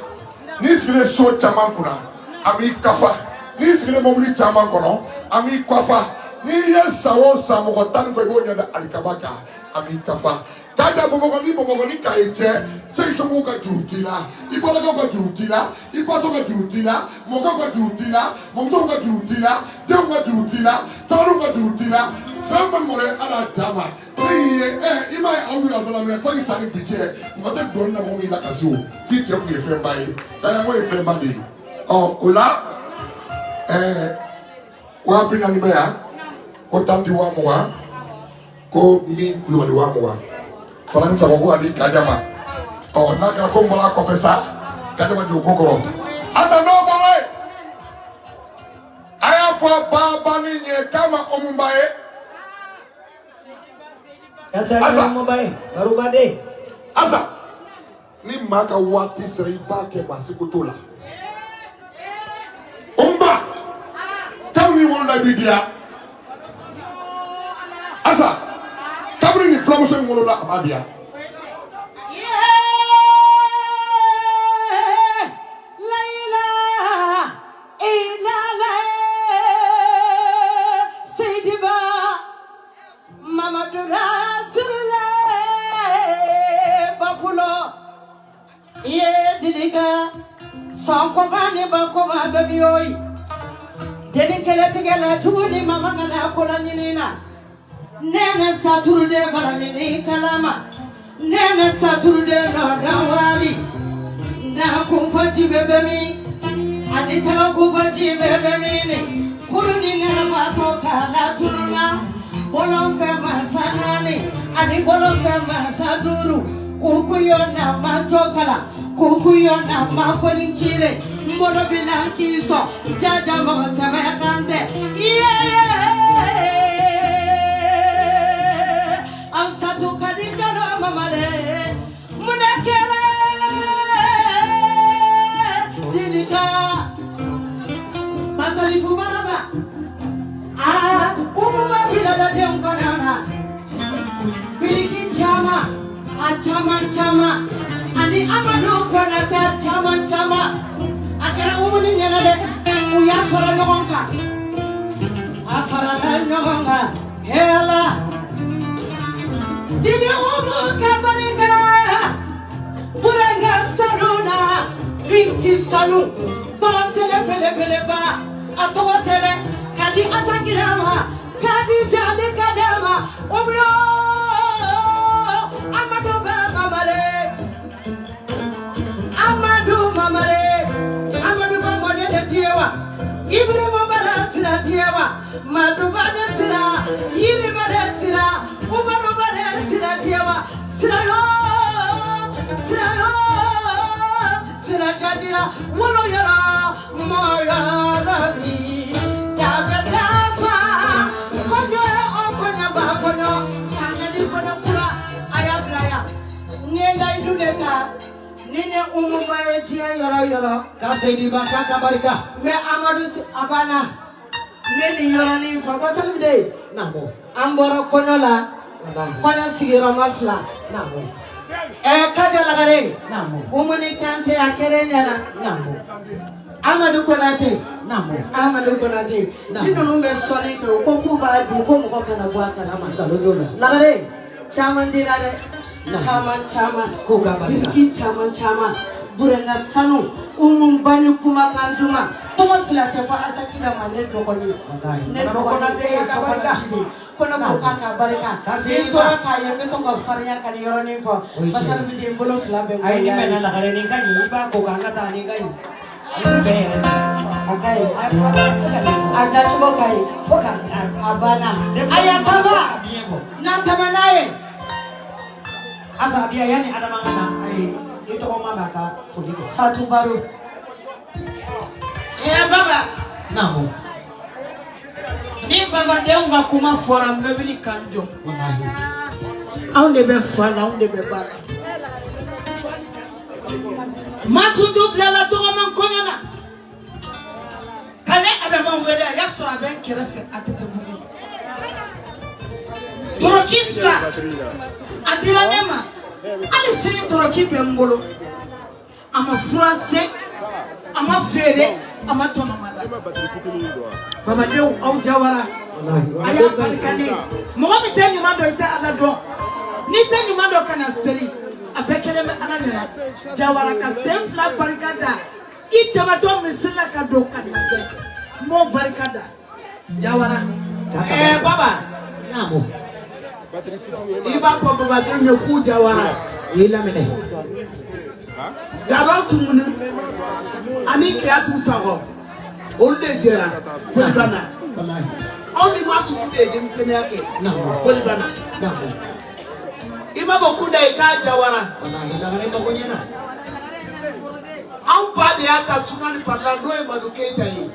ni isile so chama kuna ami kafa ni isile mobili chama kono ami kafa ni yesawo samugo tan ko go nyada alikabaka ami kafa kaja bomo ni ka eche sei so mo ka jurutila ibola ka jurutila ipaso ka jurutila mo ka jurutila mo so ka jurutila de ka jurutila toru ka jurutila sama more ala jama ima amira bala me tagi sani biche mo te don na mo mi la kaso ti je ku efe mbaye da mo efe mbade o ola wa bina ni baya ko tamti wa mo wa ko mi kulwali wa mo wa Faransa ko adi kajama o naka ko mbola ko fesa kajama ju kokoro ata no bole aya fo baba ni nye kama omumbaye asa omumbaye barubade asa ni maka wati sri bake masikutola umba tamni wona bidia asa kabri ni flamuso ngolo la abia Sanko bani bako ma baby oi deni kele tigela tuni mama ngana kola nyinina nena saturu de kola mini kalama nena saturu de no dawali na kumfaji bebe mi anita kumfaji bebe mi ni kuruni nena mato kala turuna bolon fe masanani ani bolon fe masaduru kukuyo na matokala kukuyo na mafolinchire mbono bila kiso jaja mo sebe kante am satu kadika no mamale munakere dilika basali fubaba umuma bila la dem konana bilikin chama chama ani amadu konata chama akara umuni nyana de uya fara ngonka afara la ngonga hela didi umu kabarika puranga saluna pinti salu pasele pele ba atotere kadi asakirama kadi jale kadama umro Amadu mamade de tiewa Ibere mambala sira tiewa Madu bade sira Yiri bade sira Umaru bade sira tiewa Sira Sira chajira Wolo yara Moya rabi Dabe dafa Konyo okonya bakonyo Sangani kono kura Ayablaya Ngenda iduleta Nine umumbaye chia yoro kasedi bakaka barika me amadu abana me ni yoro ni fa basal de namo amboro konola kono sigiro mafla namo kaja lagare namo umuni kante akere nyana namo amadu konate namo nino numbe sone ko kuba du ko mo kana bwa kana ma lagare chaman dirare Chama kuka barika chama Burenga sanu bani kuma kanduma tomo fila te fa asakira mane dogoni ne dogona te sabaka kono ko kaka barika e to ka ya beto ko farnya kan yoroni fo pasal bi de bolo fila be ai ni mena la kare ni kan ni ba ko kanga ta ni kai be akai ai pa sekali ada coba kai foka abana aya baba na tamanaye asa bia yani ada mangana ai itu oma baka fudike Fatu Baru baba namo ni baba de on va kuma fora mbebili kanjo wallahi on de be fala on de be bara masu double la to man konyana kane adama wele ya sura ben kerefe atete bugu torokifla adira nema ali sini toroki be ngolo ama frase ama fere ama tono mala baba de au jawara aya barikane mo mi tani mando ita ala do ni tani mando kana seli abekele me ala ne jawara ka senfla barikada itamato misila ka do kanade mo barikada jawara baba namo iba ko baba de nyoku jawara ila mene daba sumunu ani ke atu sago onde jera polibana wallahi oni ma su te de mtene yake namo polibana namo iba bokuda ika jawara wallahi la kare ko nyana au pa de aka sunani parla do e madu keita yi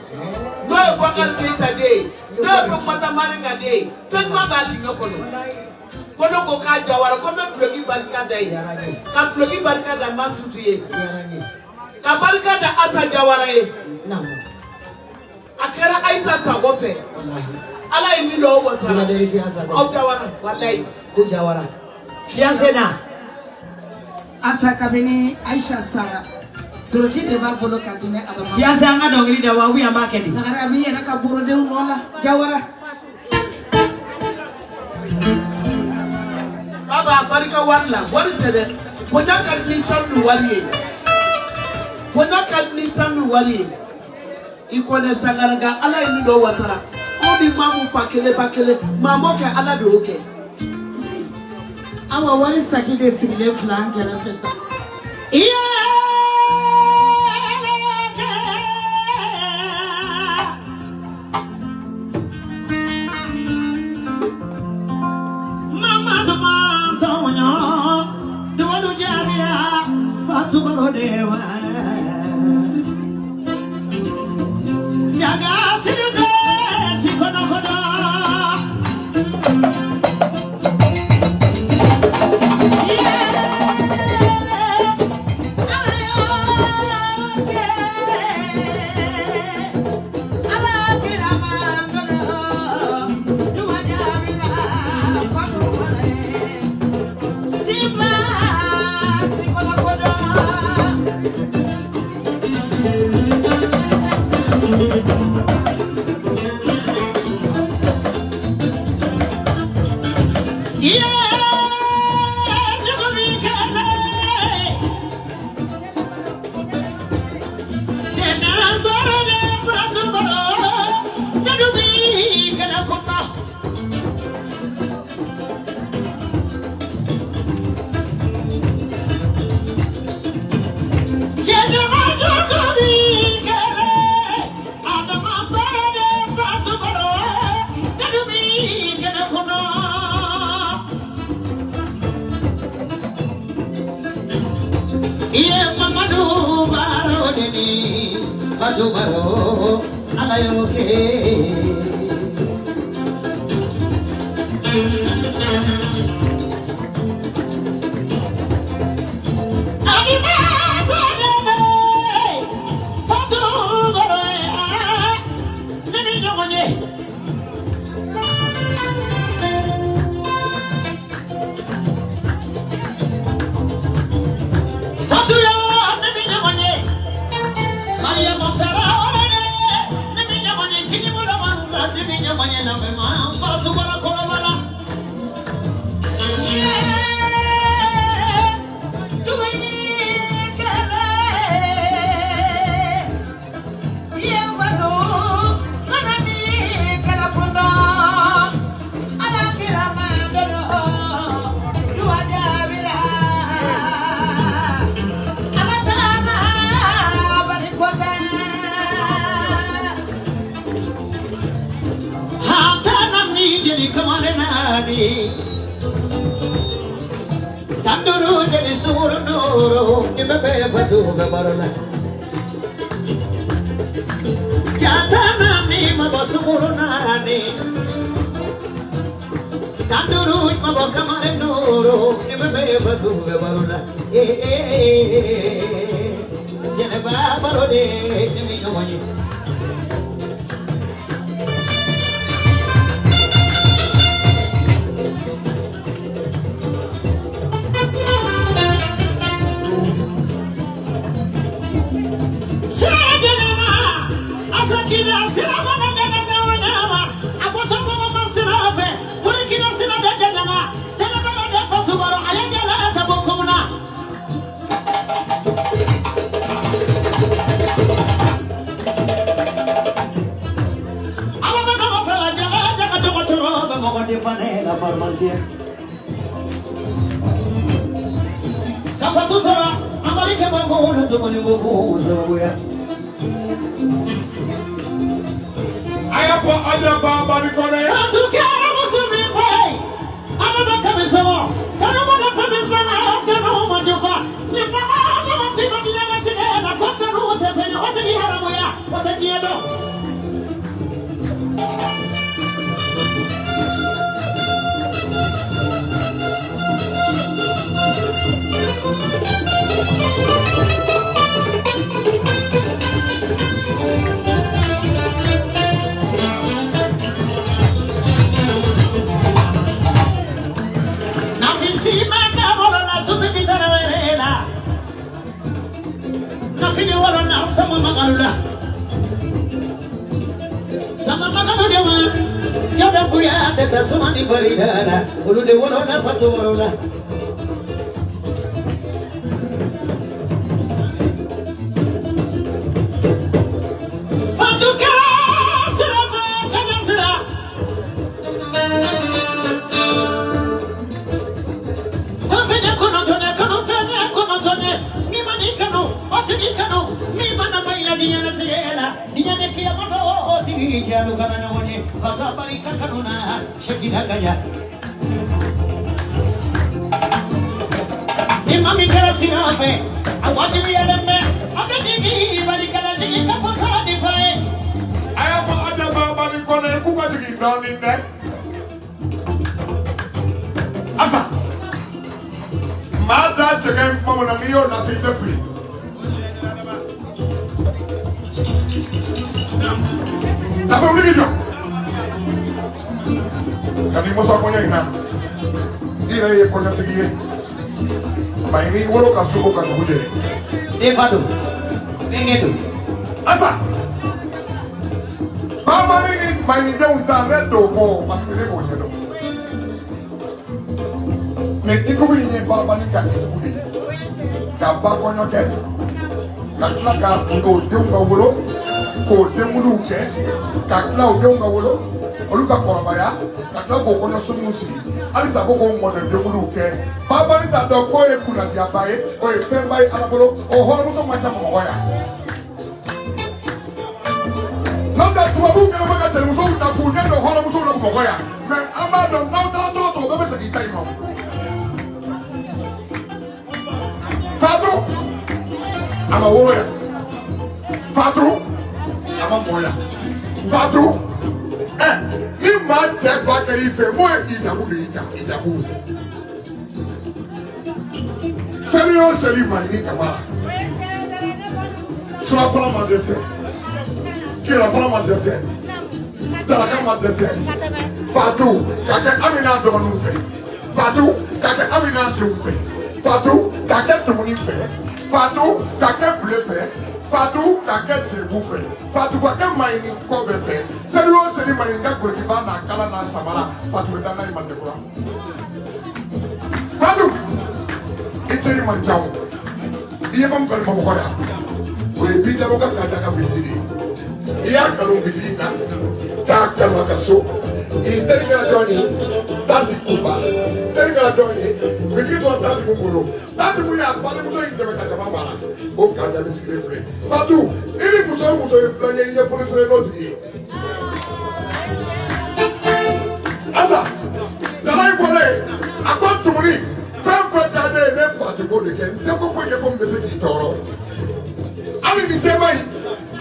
do e bakar keita de do e ko mata maringa de fen ma ba di nokono kono ko ka jawara ko me blogi barikada yi ka blogi barikada ma sutuye ka barikada asa jawara yi namo akera aita ta gofe wallahi ala yi ndo wata kuna de fiasa ko au jawara wallahi ku jawara fiasa na asa kabini Aisha Sara toroki de ba bolo kadine adama fiasa anga dongiri da wa wi ambake di nagara abi yana ka buro de unola jawara baba barika warla wari tede bonya kan ni tanu wali bonya kan ni tanu wali ikone sangaraga ala yi ndo watara obi mamu pakele mamo ke ala de oke awa wari sakide sibile flan kera feta Fatu Baru dewa jaga sinude sikono kono Fatu Baru alayoke Fatu Baru nani nyonye Fatu ya nani nyonye Maria Montara orane nimi nyamanye chini mula manza nimi nyamanye na mema Fatu Baru kola bala tuwe kele barodi Tanduru jadi suru nuru Ibebe batu bebarola Jatana ni mabasuru nani Tanduru mabakamare nuru Ibebe batu bebarola Jeneba barodi Nimi nyonyi Kira sira mana gana gawa nama abota mama masirafe muri kira sira daga gana tena bala da fatu baro ayagala tabokumna ala mama fala jaga jaga dokotoro be mo di panela farmasia ka fatu sara amali ke bango na tumani mo ko sababu ya Ayako aja baba ni kone. Fatu kera musubi fai. Ama baka misomo. Kana mana fami bana kana uma jofa. Ni bana ama tiba dia na tige na kwa kana wote fanya wote ni haramu ya. Wote jiedo. Sama magalula sama magalude ma jada kuya teta sumani faridala ulude wala fatu wala fatu kara sira fa kana sira fanya kono tone mi manikano otigikano mi mana maila diana tegela diana kia mono oti jalu kana nyone fakabari kanuna shakida kaya imami kara sirafe awati mi alembe abedigi bari kana jigi kafasadi fae Ayako aja baba ni kone kuka tiki doni ne. Asa. Mada cheke mama na miyo na site free. Dapat beli gitu. Kami musa punya ina. Ira ye punya tigi. Maini wolo kasuko kan huje. Devado. Bengedo. Asa. Baba ni maini jauh dah do ko masih boleh do. Mais ikubu ni baba ni ka ikubu ni ka ba ko nyoke ka tla ka o denga wolo ko demulu ke ka tla o denga wolo olu ka korobaya ka tla ko kono sumusi ali sa ko mo de demulu ke baba ni ta do ko e kuna dia bae o e fembai ala bolo o horo muso macha mo hoya nota tuwa bu ke no maka tele muso ta ku ne do horo muso lo mo hoya mais amba do nota to be se kitai mo Fatu ama woya Fatu ama moya Fatu ni ma check back ife mo ijabu de ijabu Sérieux seri mani kama Sura fala ma dese Kira fala ma dese Talaka ma dese Fatu kake amina do nufe Fatu kake amina do nufe Fatou, t'as qu'à te mounir fait. Fatou, t'as qu'à bleu fait. Fatou, t'as qu'à te bouffer. Fatou, t'as qu'à maïni kobe fait. Sérieux, c'est les maïnga kouliba na kala na samara. Fatou, t'as n'a imande kura. Fatou, iteri manjamu. Iye fam kali mamu koya. Oye bita boka kata ka vitri. Iya kalum vitri na. Ta kalma kaso. Iteri kala joni. Tanti kumba. Iteri kala joni. Biki to tanti kumbulu. Tanti muya pale muso indeme kachama mara. Ko kanja disikre fre. Fatou, ili muso ifranye iye fure fure noti. Asa. Jalai bese ki toro ami ni tema yi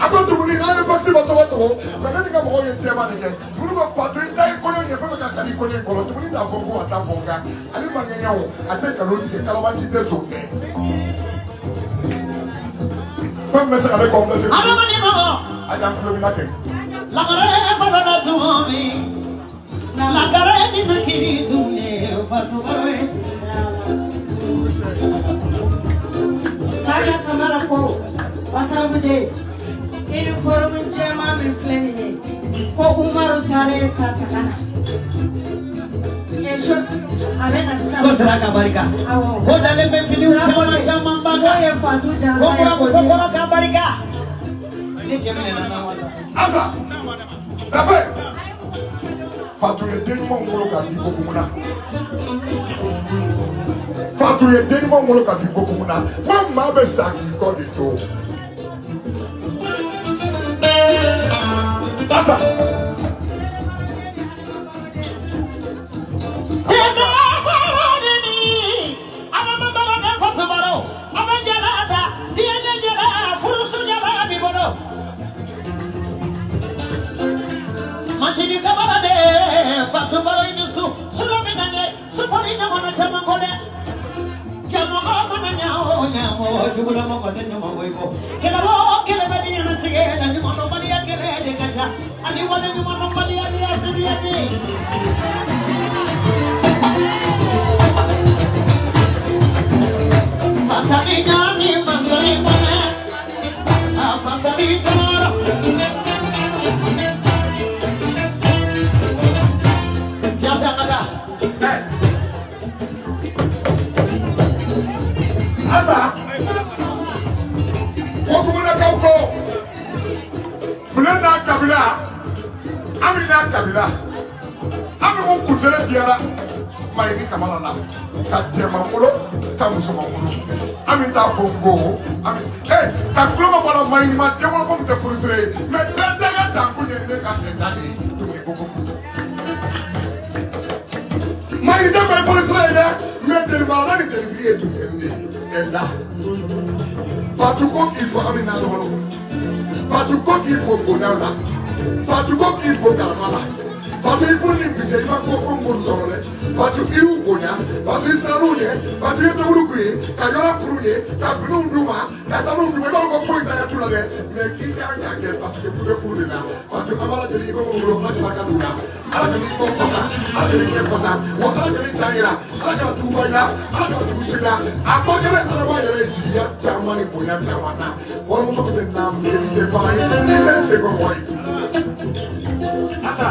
ako tumuni na yo faxi bato mais nani ka mo yo tema ni ke tumuni ko fatu dai ko yo ye fa ka kali ko ni ko tumuni ta fongo ata fonga ali mangenya o ate kaloti ke kala banti te sote fam mesa ka ko mesa Ada mani mo. aja ko mi nake La kare baba na tuomi. La kare ni makiri tumne fatu barwe. Raja kamara ko wasarabude ini forumin jema min filani ne ko Umaru tare ta takana esho abena Ko sera ka barika. Ko dale me fili chama mbaga. ye fatu Ko jansa kura ya muso ko kora ka barika. Ni chemene na wasa. asa dafe fatu ye denimo ngolo ka di kokumuna fatu ye denimo ngolo ka di kokumuna mamma be saki ko di to asa Tena barone ni. Ana mabara na fatu baro. Abajalada. Dia jala furusu jala bi bolo. Machini kabara de fatu baro inusu. Sulamina ne sufari na mwana chama kone. Chama mwana nyao nyamo jubula mwana nyamo wego. Kila bo kila badi na tigela ni mwana badi ya kele de kacha. Ani wale ni mwana badi ya dia asidi ya di. Fatali nani mandali mwana. Fatali dara. Fiasa ngata. asa kokumuna kauko bulena kabila amina kabila ami mo kundere diara mayini kamala na ka jema mulo ka musoma mulo ami ta fongo ami ka kulo bala mayini ma demo ko mte furusire me tata ga tanku ne ne ka ndani tumi gogo mayini da ba furusire de me tele bala ni tele fiye tu enda fatu ko qu'il faut amina do fatu ko qu'il faut bonala fatu ko qu'il faut kalmala fatu ifo ni bije ima ko ko ngoro torole fatu iru bonya fatu israruye fatu yeto urukuye ka yora furuye ka funu nduma ka sanu nduma ba ko foita ya tulale me kinga ngake parce que pour furu na fatu amala de ko ngoro hadi makaduna ala de ko fosa ala de ke fosa wa ala de taira ala de tubaila ala de tusila akogere ala wa yere jiya jamani bonya jamana ko mo so de na fili de pai ni de se ko moi asa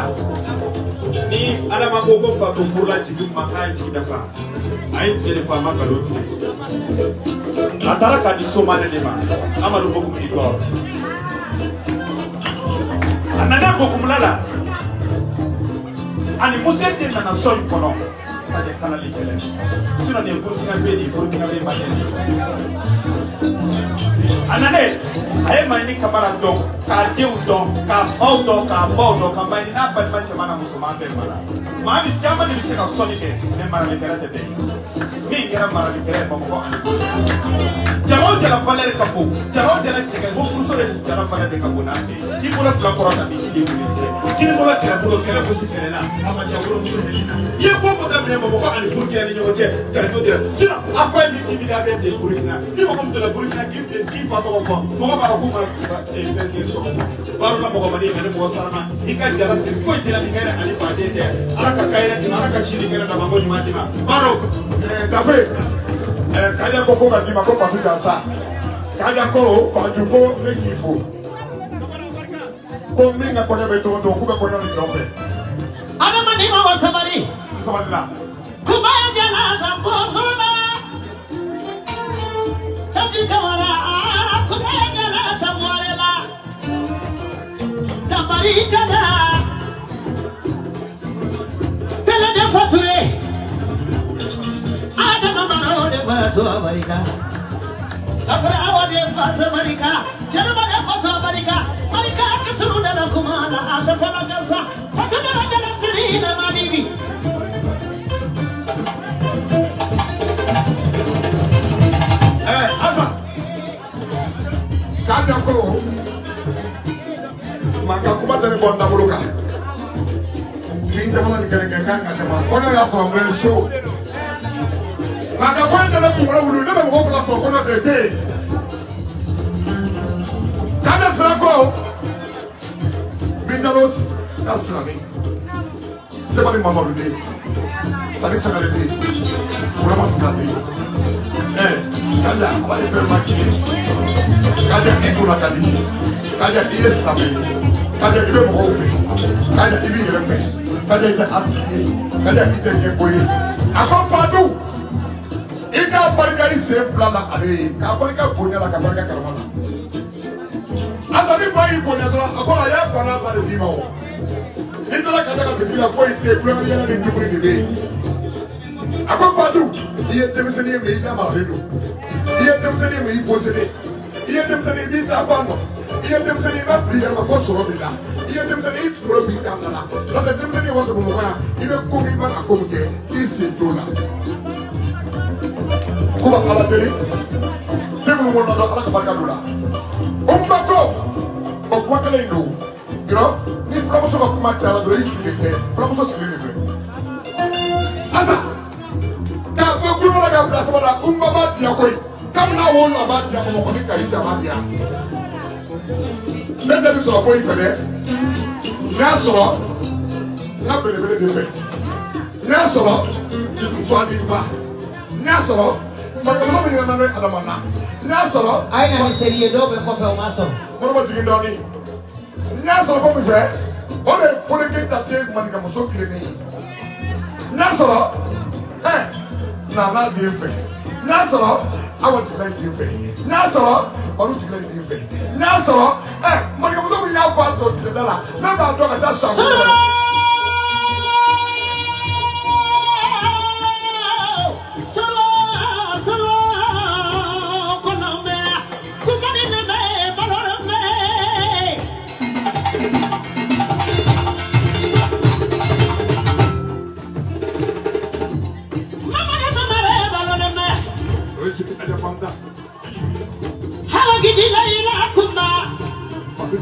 ni adama gogo fatu furla jigi makai jigi dafa ay jere fama galoti atara ka di somane de ma amadu bogu mi go anana bogu mulala ani musende na son kono tade kala likele sino ne burkina be baden anane ay mayni kamara dong ka dew dong ka faw dong ka baw dong ka mayni na ban ban chamana musuma be mara mami jamani bi se ka soni ke ne mara le karate be mi ngara mara le kere ba ko ani jamaw jala valer ka bo jamaw jala tege bo furu sore jala valer de ka bo na be di ko la fla ko ta bi di ko ni kini ko la kere bo kere bo si kere na ama ja wuro muso ni na ye ko ko da be ko ani burkina ni nyogo je ja do de sino afa mi ti bi da be de burkina ni mo ko mto la burkina ki fa to ko mo ko ba ko ma e fe ni to ko baro na mo ko mani ngene mo sarama ika jala fi fo ti la ni ngere ani ba de ala ka kaire ni ala ka shiri kere da bango ni ma baro dafe kaja ko ko ngati ma ko fatu jansa kaja ko fatu ko regi fo ko minga ko ne beto to ko ko ne no fe Ada mani ma wasabari. saballa Kubaya jala tambozona. Tati kamara kubaya jala tamwarela. Tambari kana. Tele de fatue. Ada mamaro de fatu abarika. Afra awa de fatu abarika. Jana de fatu abarika. Marika kasuru na kumala ada fala kasa. Fatu de jala sirina manibi. asa maka kuma tani bonda buluka ni jamana ni kene kene nga jama kono ya so mbe show maka kwanta na kumara wulu ne ba ko kala so kono de kada srako bindaros asrani sebari mamadou de sali sagale de ura masika de kada abali fer makki kada ikula kadi kada islami kada ibe mo fe kada ibi refe kada ita asli kada ita keboyi akon fatu ika barka ise flala ale ka barka bonya la ka barka karamala asani boyi bonya dora akora ya kwana bare bima o indra kada ka bitila foi te premier yana ni dubri ni be akon fatu iye temiseni me ya maledo iye temiseni me posede iye temiseni bi ta fando iye temiseni ba free ya ko soro bila iye temiseni pro bi ta na la la temiseni wa ko mo ya ibe ko mi ma ko mo ke isi dola ko ba ala tele temu mo na ala ka barka dola umbako o kwa kale ndo gro ni from so ko ma tara do isi bete from so si ni fe asa ka ko ku na ga place ba umba ba dia koi kam na wo na ba dia mo ko ni ka ita ba dia nende bi so fo ife de na so na bele de fe na so so di ba na so ma ko so mi na na adamana na so ai na ni serie do be ko fe o ma so mo ba jigi ndoni na so ko mi fe o de fo de ke ta de man ka mo so kile ni na so na di fe na so awo ti la di fe na so oru ti la di fe na so man ka mo so mi ya kwa to ti dala na ba do ka ta sa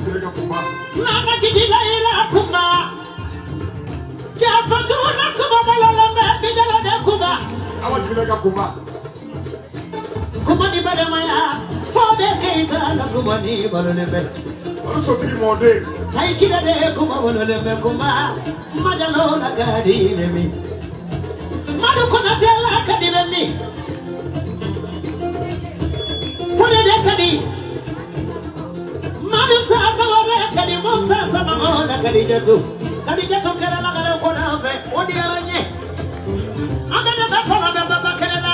Mama kidila ila kumba Jafaduna kumba malalamba bidala de kumba awa jilega kumba Kumba ni bade maya Fode keita la kumba ni balolebe wala so ti mode Hai kida de kumba balolebe kumba Majalo la gadi nemi Madu kona dela kadi nemi Fode de kadi Manusa naware kadi Musa sama mona Khadijatu kera la gara ko na fe odi aranye amana ba fara ba ba kera na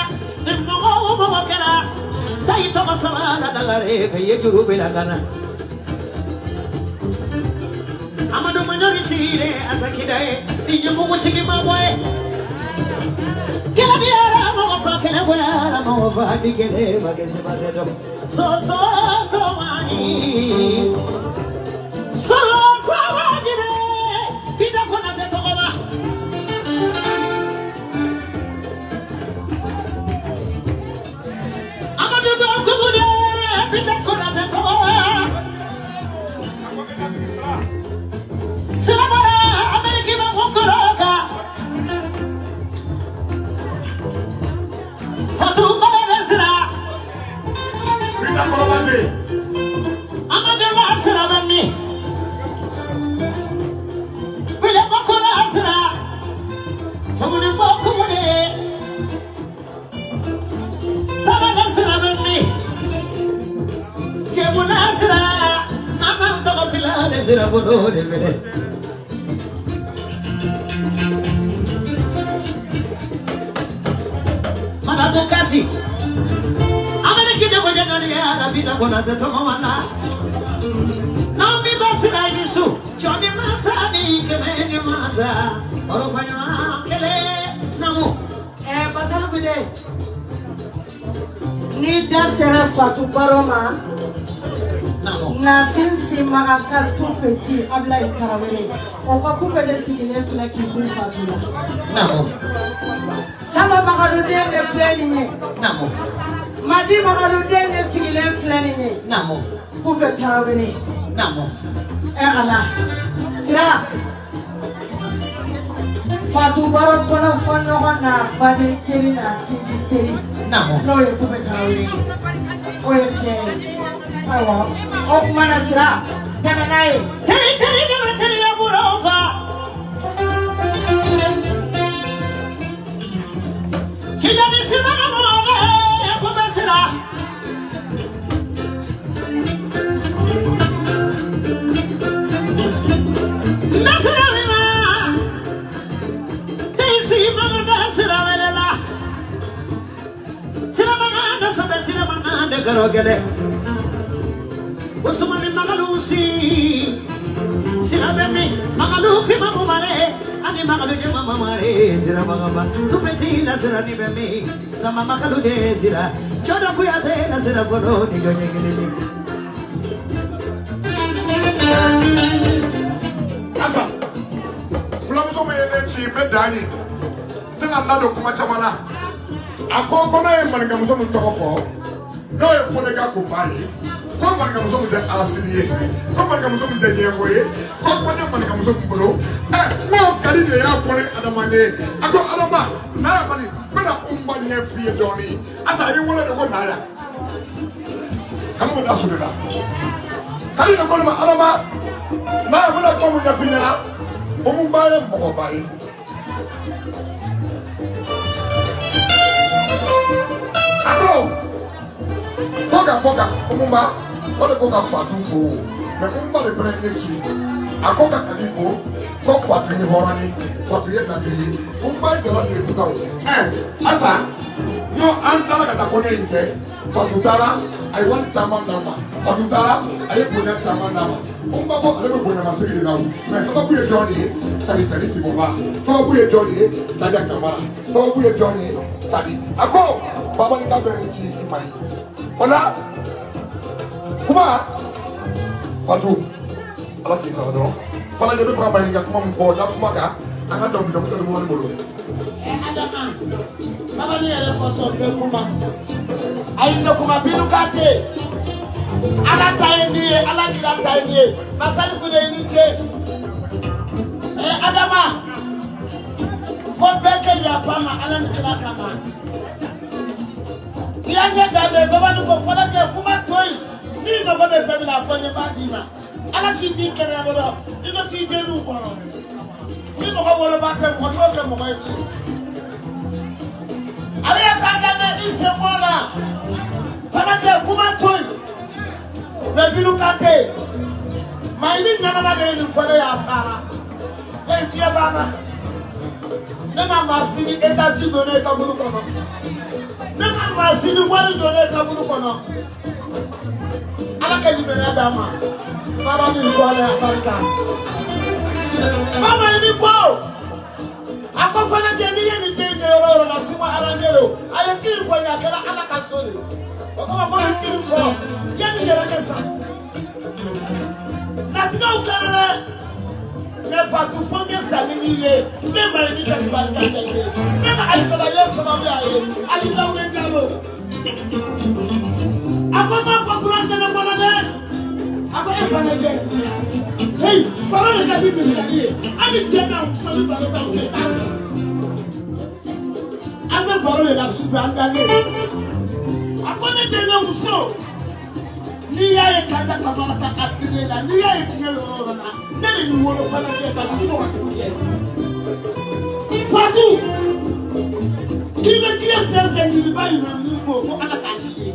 mo kera dai to masala na dagare fe yejuru be la kana amadu manyori sire asakidai inyo mo chiki maboy kela biara mo fa kela boya mo fa dikele magese bazedo so mani so wajine bida kona te tokoba amadu do kumude bida kona te tokoba Salamara Ameriki ma mokoroka Fatu Balasra bida korobande Amadela Sra bami Wile mokola Sra Tomune mokumude Salada Sra bami Jebula Sra Mama toka filale Sra bono de vele Bukati Ameriki de ko jangani ya rabita ko na te to mana Nambi basira ibisu Joni masani kemeni maza Orofanya kele namu basal fude ni da sera Fatu Baroma namu na finsi magaka tout petit Ablaye Traoré on va couper de signer flaki pour Fatu namu sama magalu de flani namu madi magalu de signer flani namu pour Traoré Namo. Allah. Sira. Fatu barat kono fono na bade teri na siji teri. Namo. No ye kume tawe. Oye che. Awa. Ok mana sira. Tana nae. Teri dama teri aburofa. Chida misima mwana ya kume sira. Nasira mima. Desi mama nasira welela. Sira mama nasira sira mama de karogele. Usmani magalusi. Sira bemi magalufi mama mare. Ani magalu je mama mare. Sira mama tupeti nasira ni bemi. Sama magalu de sira. Choda kuyate nasira fono ni gonyegele. Asa, fulamuso mo yene chi me dani. Tena ndado kuma chamana. Akoko na ye maninga muso mu tokofo. No ye fonega ko bayi. Ko maninga muso mu de asiriye. Ko maninga muso mu de nyewoye. Ko maninga muso mu bolo. No kadi de ya fone adamane. Ako adama na mani bena umba nyefi doni. Asa ye wona de ko na ya. Kanu mo dasubira. Kadi de ko ma adama na wona ko mu nyefi ya. Umumbaye mo bayi. Poka, umumba, wale poka fatu fo, me umba de fere nechi, akoka kalifo, ko fatu ye horani, fatu ye nadiri, umba jala sile sisa wo. Asa, no antara kata kone inje, fatu tara, ay wali chama nama, fatu tara, ay punya chama nama. Umba bo alebe punya masiri de nawu, me sababu ye Johnny, kali si bomba, sababu ye Johnny, taja kamara, sababu ye Johnny, tadi. Ako, baba ni kabere chi imai. Ona kuma Fatu ala ki sa dron fala je be fra bayi nga kuma mu fo da kuma ka anga dom dom do mo bolo Adama baba ni ele ko so be kuma ayi to kuma binu kate ala tayni ala kira tayni masal fu de ni che Adama ko beke ya fama ala ni kira kama Yanya dabe baba nuko fala je kuma toy ni no go be femina fonye badima ala ki di kere do ino ti de lu boro ni mo ko wolo ba te mo to ke mo mai ale ya tanga ne ise mola fala je kuma toy be bilu kate mai ni nyana ba de ni fala ya sara e ti e bana ne ma masini eta si do ne ka buru kono Nema masini wali done kaburu kono. Ala ke libere Adama. Baba ni ko ala barka. Mama ni ko. Ako fana je ni yeni de ro la tuma arangelo. Aye tiri fo ya kala ala ka sole. O ko ma ni tiri fo. Yeni yera kesa. Natika ukara me fatu fonge samini ye me mari ka barka ye me ka alkala ye sababu ye ali dawle jalo akoma ko grande na bolade aba e fana je hey parole ka bibi ni ali ali jena usali barata o ta aba parole la sufi andane akone de na muso ni ya ye kaja kamara ka atile la ni ya ye tinye loro na nene ni wolo fana je ka suno wa kuje Fatu ki be tiye fefe ni ba yi na ni ko ala ka tiye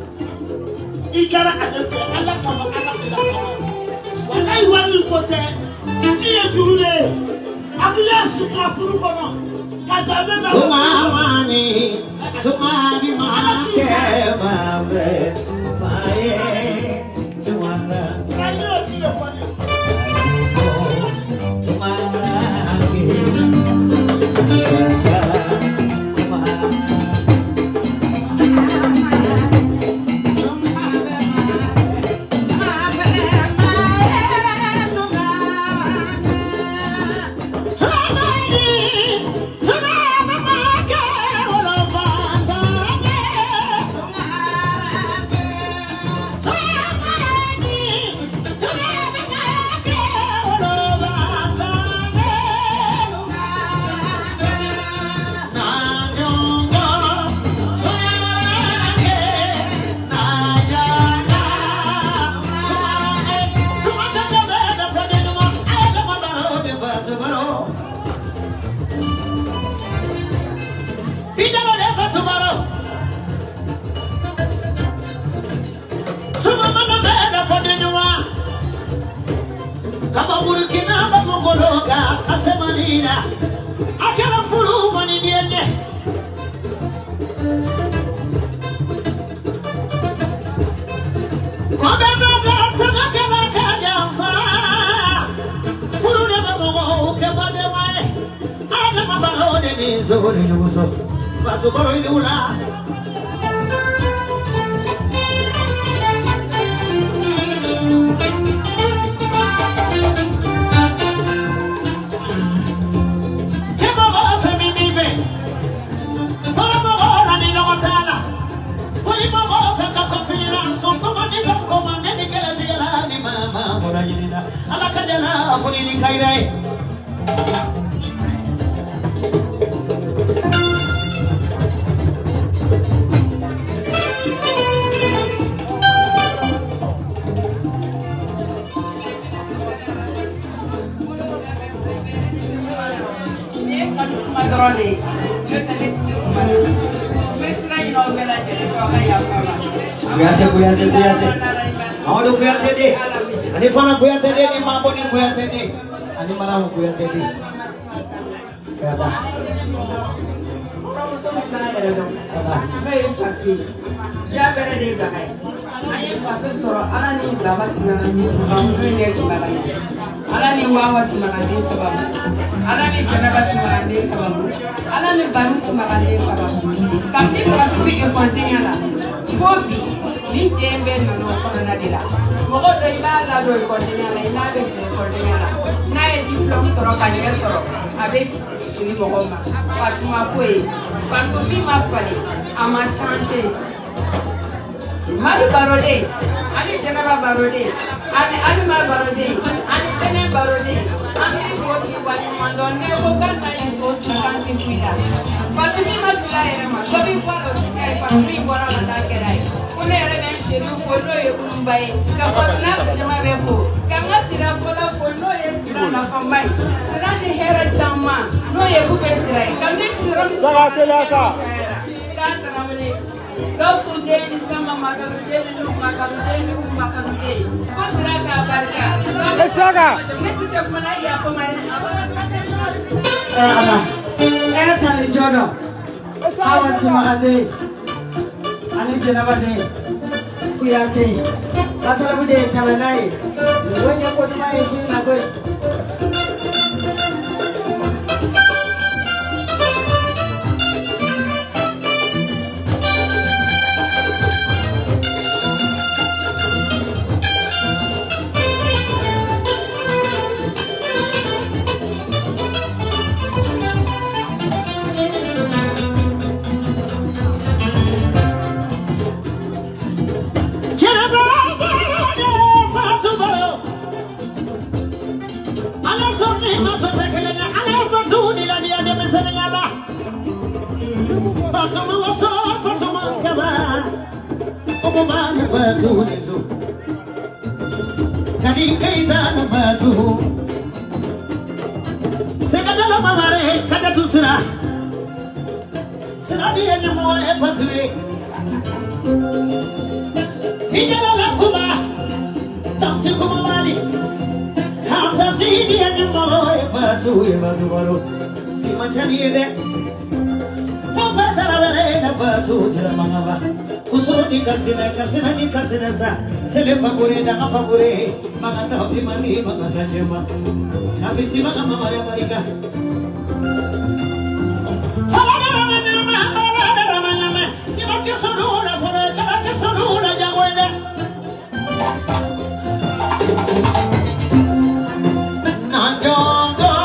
ikara ajefe ala ka ala ka wa ai wali ko te tiye jurule akiya sutra furu kono ka dabe na Tumawani, tumari ma ke ma ve faye tumara ayo tiye fani tumara ke Burkina Bamogologa, Casemanina, Akala Furu Maniniene. Kobemada Sanakala Kajansa, Furu Bamo, Kabadeway, Adamabaro, Denizo, Batuboro Lula. Ala kajana afuni ni kairai Kuyate. Awado kuyate de. Ani fana kuyate de ni mambo ni kuyate de. Ani mara kuyate de. Kaba. Jabere de bagai. Aye fatu soro ala ni baba sinana ni sababu ni sinana. Ala ni wawa sinana ni sababu. Ala ni janaba sinana ni sababu. Ala ni baru sinana ni sababu. Kami fatu bi e kontenya la. Fobi ni jembe nano kono na dila. Mogo do iba la do kontenya la ina be je kontenya la. Na e diplôme soro kanye soro. Avec fini mogo ma. Fatu ma poe. Fatu bi ma fali. Ama changer. Mari barode, ani janaba barode, ani alima barode, ani tene barode, ani foki wali mandone ogana iso sikanti kuida. Fatumi mafila erema, gobi kwalo tikai fatumi bora na dakerai. Kune erebe shiri fono ye umbai, ka fatuna jama befo, kanga sira fola fono ye sira na fambai. Sira ni hera chama, no ye kupe sirai, kamne sira msa. Kanta namele. Gosu deni sama makaru deni makaru deni. Kosira ka barka. Eshaga. Neti se kuma ya fama. Tani jodo. Hawa simade. Ani jenaba de. Kuyate. Basara bude tamanai. Ngoja kwa tuma yesu na goi. Kasina ni kasina sa sele favore da favore magata hopi mani magata jema na visima kama Maria Marika fala mama ni makesoro na fala kala kesoro na jagwende na jongo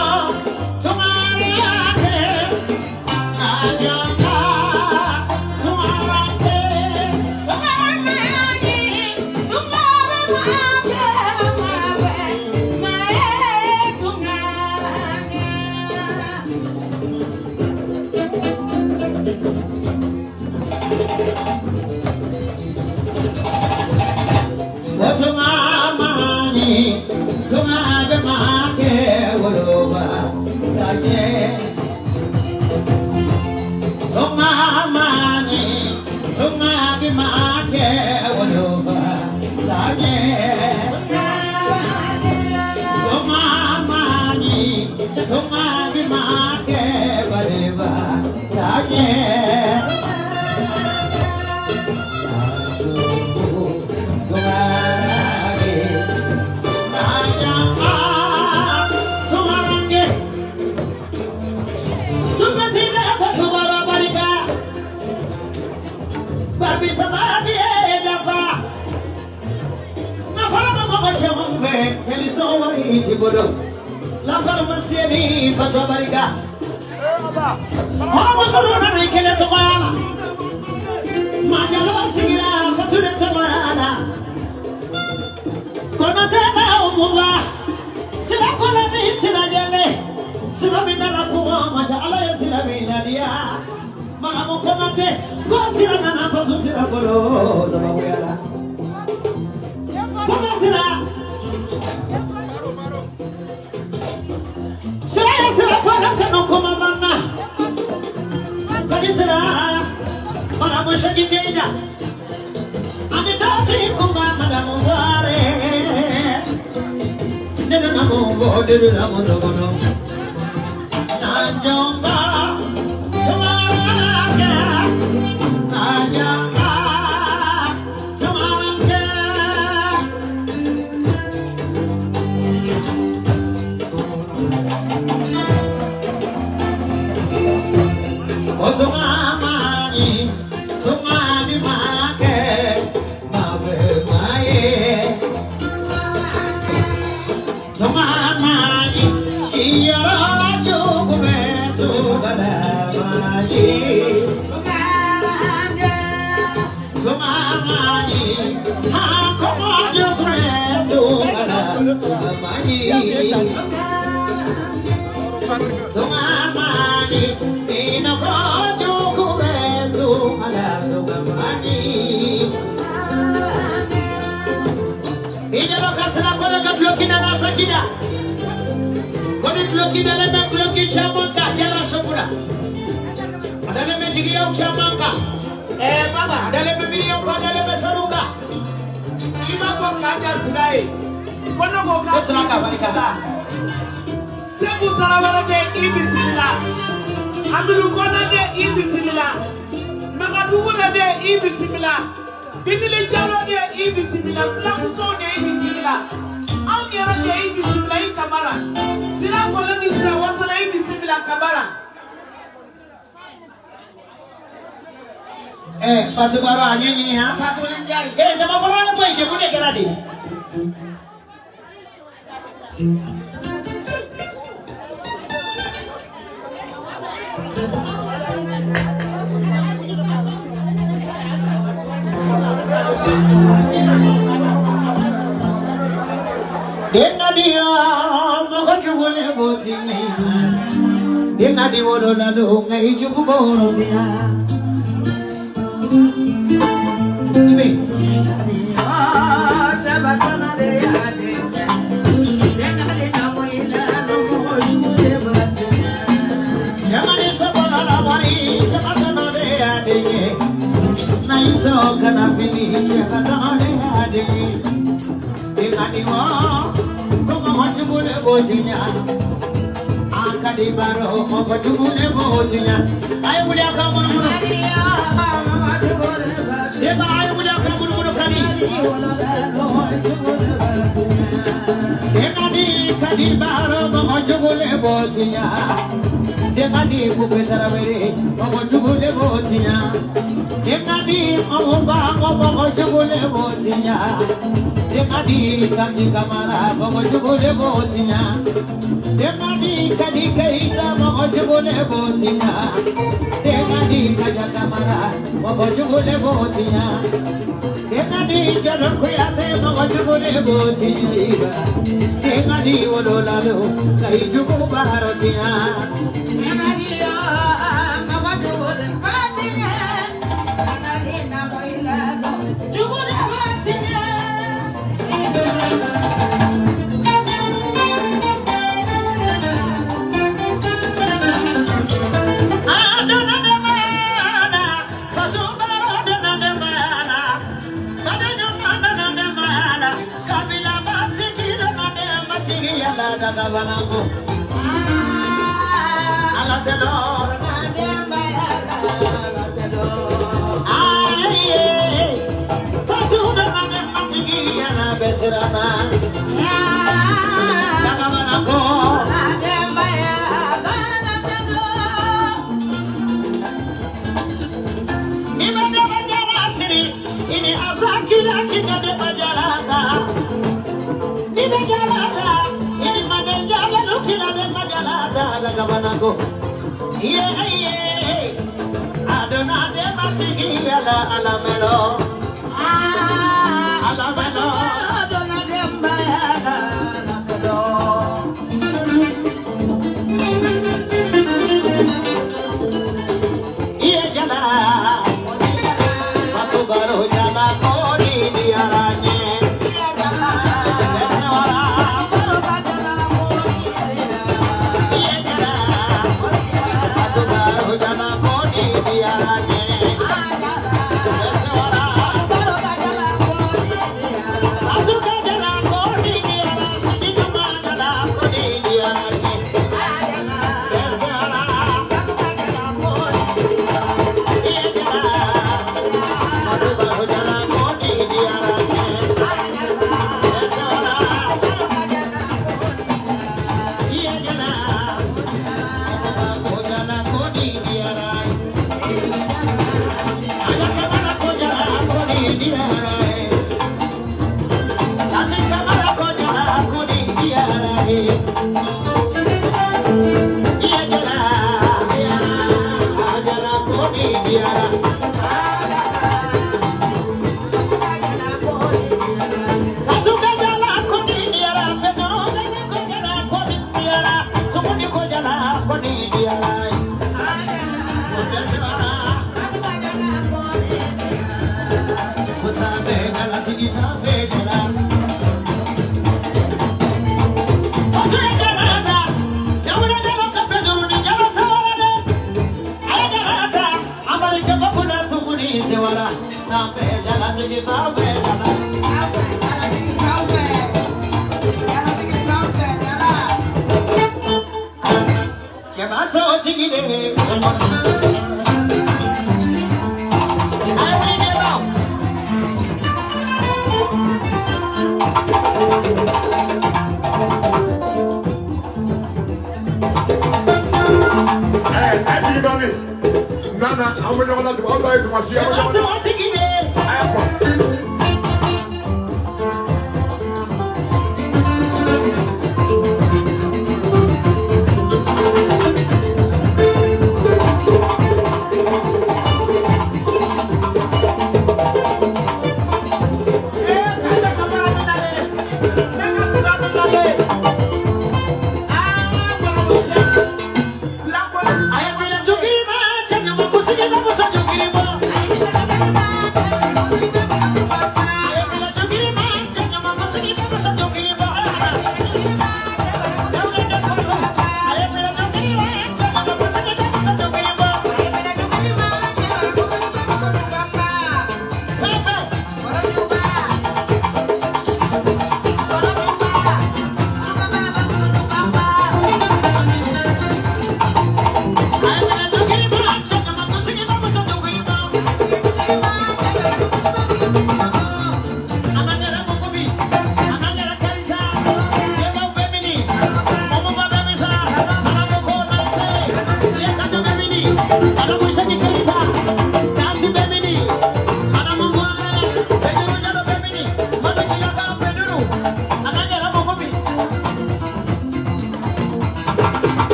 Tuma bima ke bareba taye La farmacia di Fatabarica. Vamos a una riqueza tomada. Mañana seguirá Fatura tomada. Con la tela umba. Será con la será yene. Será mina la kuma macha ala será mina dia. Manamo konate. Kosira na fatu será polo sababu yala. Baba será. Será fala que não coma mana. Pode será. Mana mocha que queira. A me dá trigo mana muvare. Nena na muvo de na mundo. Na jonga. Tomara. Na jonga. Tumani, tumani make, mave mae. Tumani, shiyara jukme tugalamani. Tumani, ha komo jukme tugalamani. Tumani, ina kojo kubetu ala tugamani. Ina lokasana kone ka blokina na sakina. Kone blokina leme bloki chamanka jara shokura. Adale me jigiya chamanka. Baba, adale me biyo ko adale me saruka. Ima ko kaja sirai. Kono ko kaja sirai barika. Sebu tarawara de ibisilla. Abdul Kona de ibisilla. Magadugura de ibisilla. Bidile Jalo de ibisilla. Tlamuso de ibisilla. Angera de ibisilla in Kabara. Sira Kona ni sira wasana ibisilla Kabara. Fatu Baro anyenyi ni ha? Fatu Njai. Jama fara boy je bude gerade. Denga dia makachugule botina. Denga di wolo la do ngai chubu borosia. Ibe. Chabakana de ade. Denga de namoina no yule botina. Jamani sabala la mari chabakana de ade. Naiso kana fini chabakana de ade. Kadiwa, koma wachubule bozinya. Akadi baro, wachubule bozinya. Ayo mulia kamunu munu. Deba ayo mulia kamunu munu kadi. Dekadi kadi baro, wachubule bozinya. Dekadi kupetara bere, wachubule bozinya. Dekadi omba, wachubule bozinya. Dekadi kati kamara bogo jugule botinya. Dekadi kadi kaita bogo jugule botinya. Dekadi kaja kamara bogo jugule botinya. Dekadi jaro kuyate bogo jugule botinya. Dekadi wololalo kai jugu barotinya. Dekadi ya bogo jugule botinya. Dekadi na moilalo jugule botinya. Kabila bati kira na de mati ya la da ga banango. Ini asakira kingade majalata. Ni majalata. Ini manejala lukila de majalata lagabanako. Yeah. Adona de masigi ala alamelo. Alamelo. Adona de bayana natelo. Iya jala. Baro jala kori diarane iya jala besawara baro jala kori iya jala batu baro jala kori diarane besawara baro jala kori batu jala kori diarane sidi mama jala kori diarane besawara batu jala kori iya jala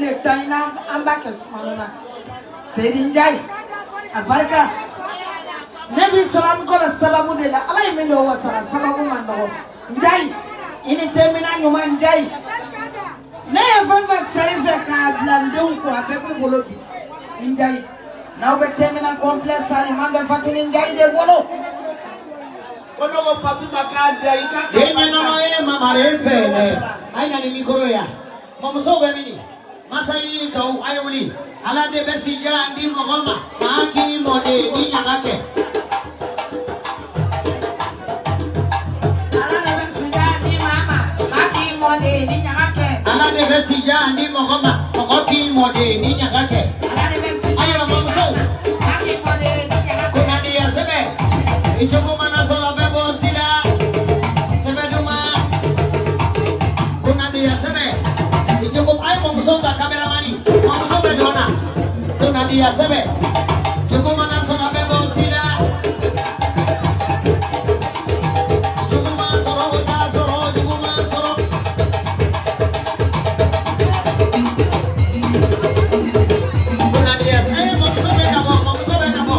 le taina amba ke sumanona Seydou Ndiaye abarka Nabi salam ko la sababu de la ala yimendo wasara sababu man do Ndiaye ini termina nyuma Ndiaye na ya famba saife ka blandeu ko abeku golobi Ndiaye na obe termina complex ali mambe fatini Ndiaye de bolo kono ko Fatima ka Ndiaye ka yenye no mama refele aina ni mikoro ya mamuso be mini masai to ayuli ala de besija ndi mogoma maki mode ni nyangake ala de besija ndi mogoma mogoki mode ni nyangake ayo mamuso maki mode ni nyangake kuna dia sebe ichoko mana solo bebo sila sebe duma kuna dia sebe ichoko ayo mamuso da kameramani mamuso be dona kuna dia sebe ichoko mana solo bebo sila ichoko mana solo uta solo ichoko mana solo kuna dia sebe mamuso be namo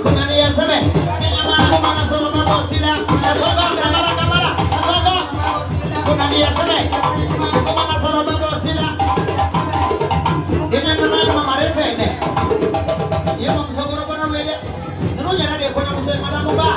kuna dia sebe ichoko mana solo bebo sila asoga kamera asoga kuna dia sebe ichoko mana solo bebo sila dengan nama mama refene ya mamuso goro bana wele no nyara de ko nyamuso madamu ba